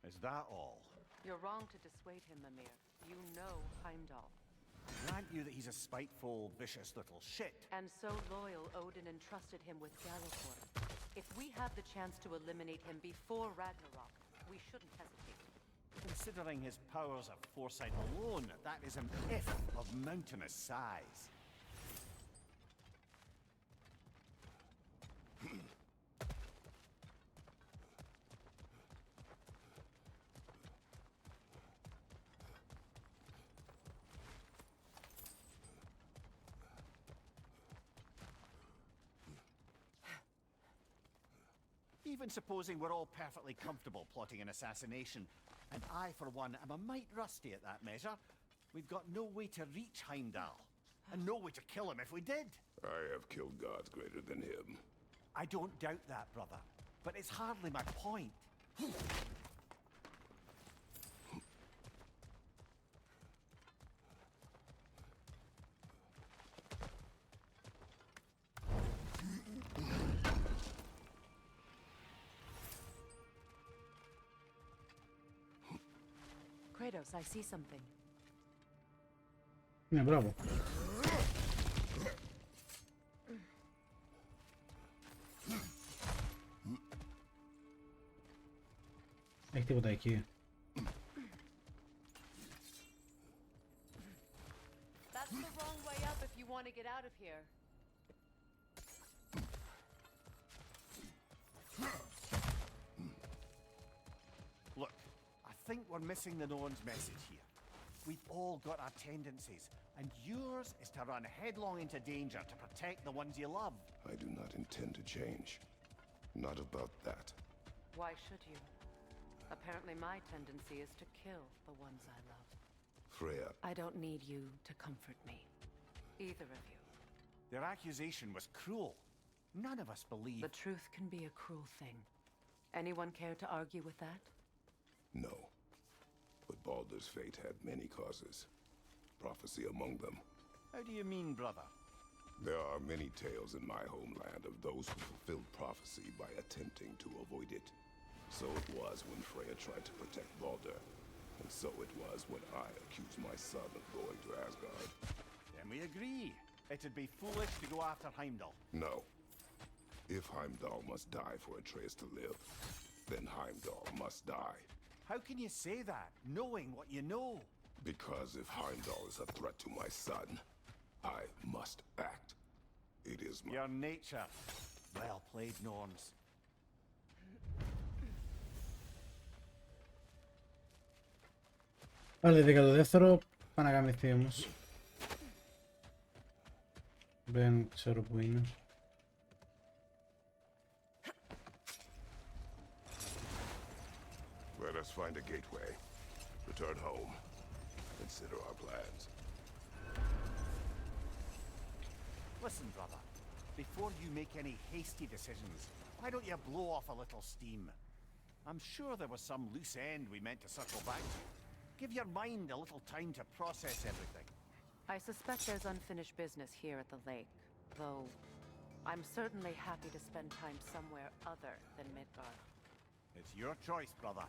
is that all? You're wrong to dissuade him, Mimir. You know Heimdall. Grant you that he's a spiteful, vicious little shit. And so loyal, Odin entrusted him with Gjallarhorn. If we have the chance to eliminate him before Ragnarok, we shouldn't hesitate. Considering his powers of foresight alone, that is an if of mountainous size. Even supposing we're all perfectly comfortable plotting an assassination, and I, for one, am a mite rusty at that measure, we've got no way to reach Heimdall, and no way to kill him if we did. I have killed gods greater than him. I don't doubt that, brother, but it's hardly my point. Kratos, I see something. Ναι, μπράβο. Έχει τίποτα εκεί? That's the wrong way up if you want to get out of here. Look, I think we're missing the Norn's message here. We've all got our tendencies, and yours is to run headlong into danger to protect the ones you love. I do not intend to change. Not about that. Why should you? Apparently my tendency is to kill the ones I love. Freya. I don't need you to comfort me. Either of you. Their accusation was cruel. None of us believe... The truth can be a cruel thing. Anyone care to argue with that? No. But Baldur's fate had many causes. Prophecy among them. How do you mean, brother? There are many tales in my homeland of those who fulfilled prophecy by attempting to avoid it. So it was when Freya tried to protect Baldur. And so it was when I accused my son of going to Asgard. Then we agree. It'd be foolish to go after Heimdall. No. If Heimdall must die for Atreus to live, then Heimdall must die. How can you say that, knowing what you know? Because if Heimdall is a threat to my son, I must act. It is my... Your nature. Well played, Norns. Πάλι 12ο, πάνε να γαμηθεί όμως. Δεν ξέρω που είναι. Let us find a gateway. Return home. Consider our plans. Listen, brother. Before you make any hasty decisions, why don't you blow off a little steam? I'm sure there was some loose end we meant to circle back to. Give your mind a little time to process everything. I suspect there's unfinished business here at the lake, though I'm certainly happy to spend time somewhere other than Midgard. It's your choice, brother.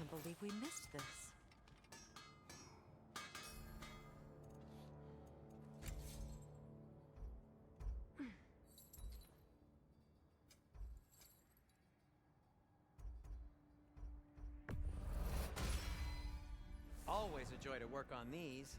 can't believe we missed this. Always a joy to work on these.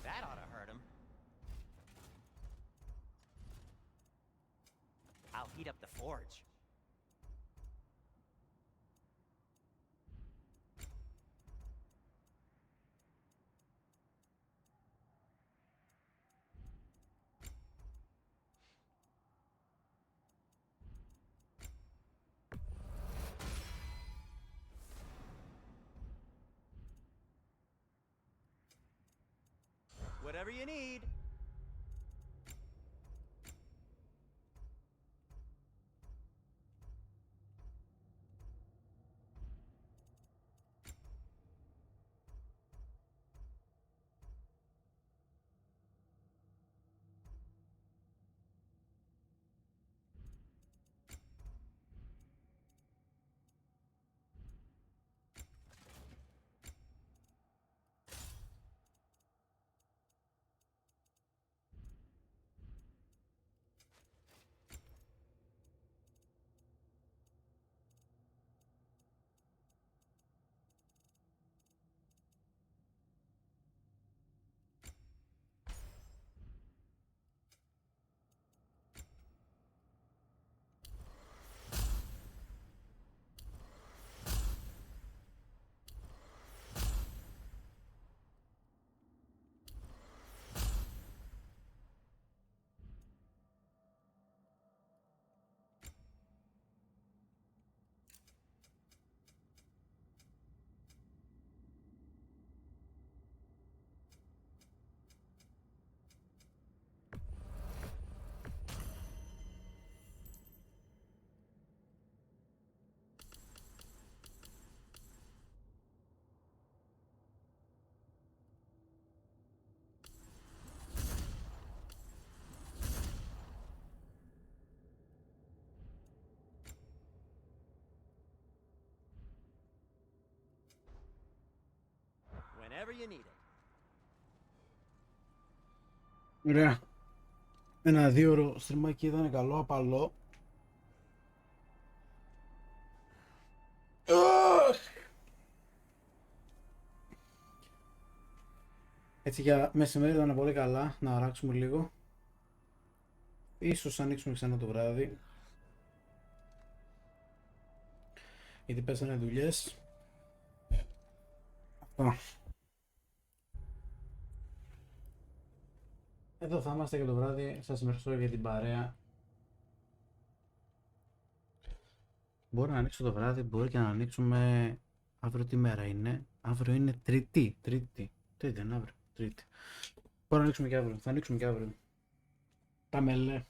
That ought to hurt him. I'll heat up the forge. Whatever you need. Whenever you need it. Ωραία. Ένα 2ωρο στριμάκι ήταν καλό, απαλό. Έτσι για μεσημέρι ήταν πολύ καλά, να αράξουμε λίγο. Ίσως ανοίξουμε ξανά το βράδυ. Γιατί πέσανε δουλειές. Αυτά. Εδώ θα είμαστε για το βράδυ. Σας ευχαριστώ για την παρέα. Μπορεί να ανοίξω το βράδυ, μπορεί και να ανοίξουμε αύριο. Τι μέρα είναι? Αύριο είναι Τρίτη. Τρίτη είναι αύριο. Τρίτη. Μπορεί να ανοίξουμε και αύριο. Θα ανοίξουμε και αύριο. Τα μελέ.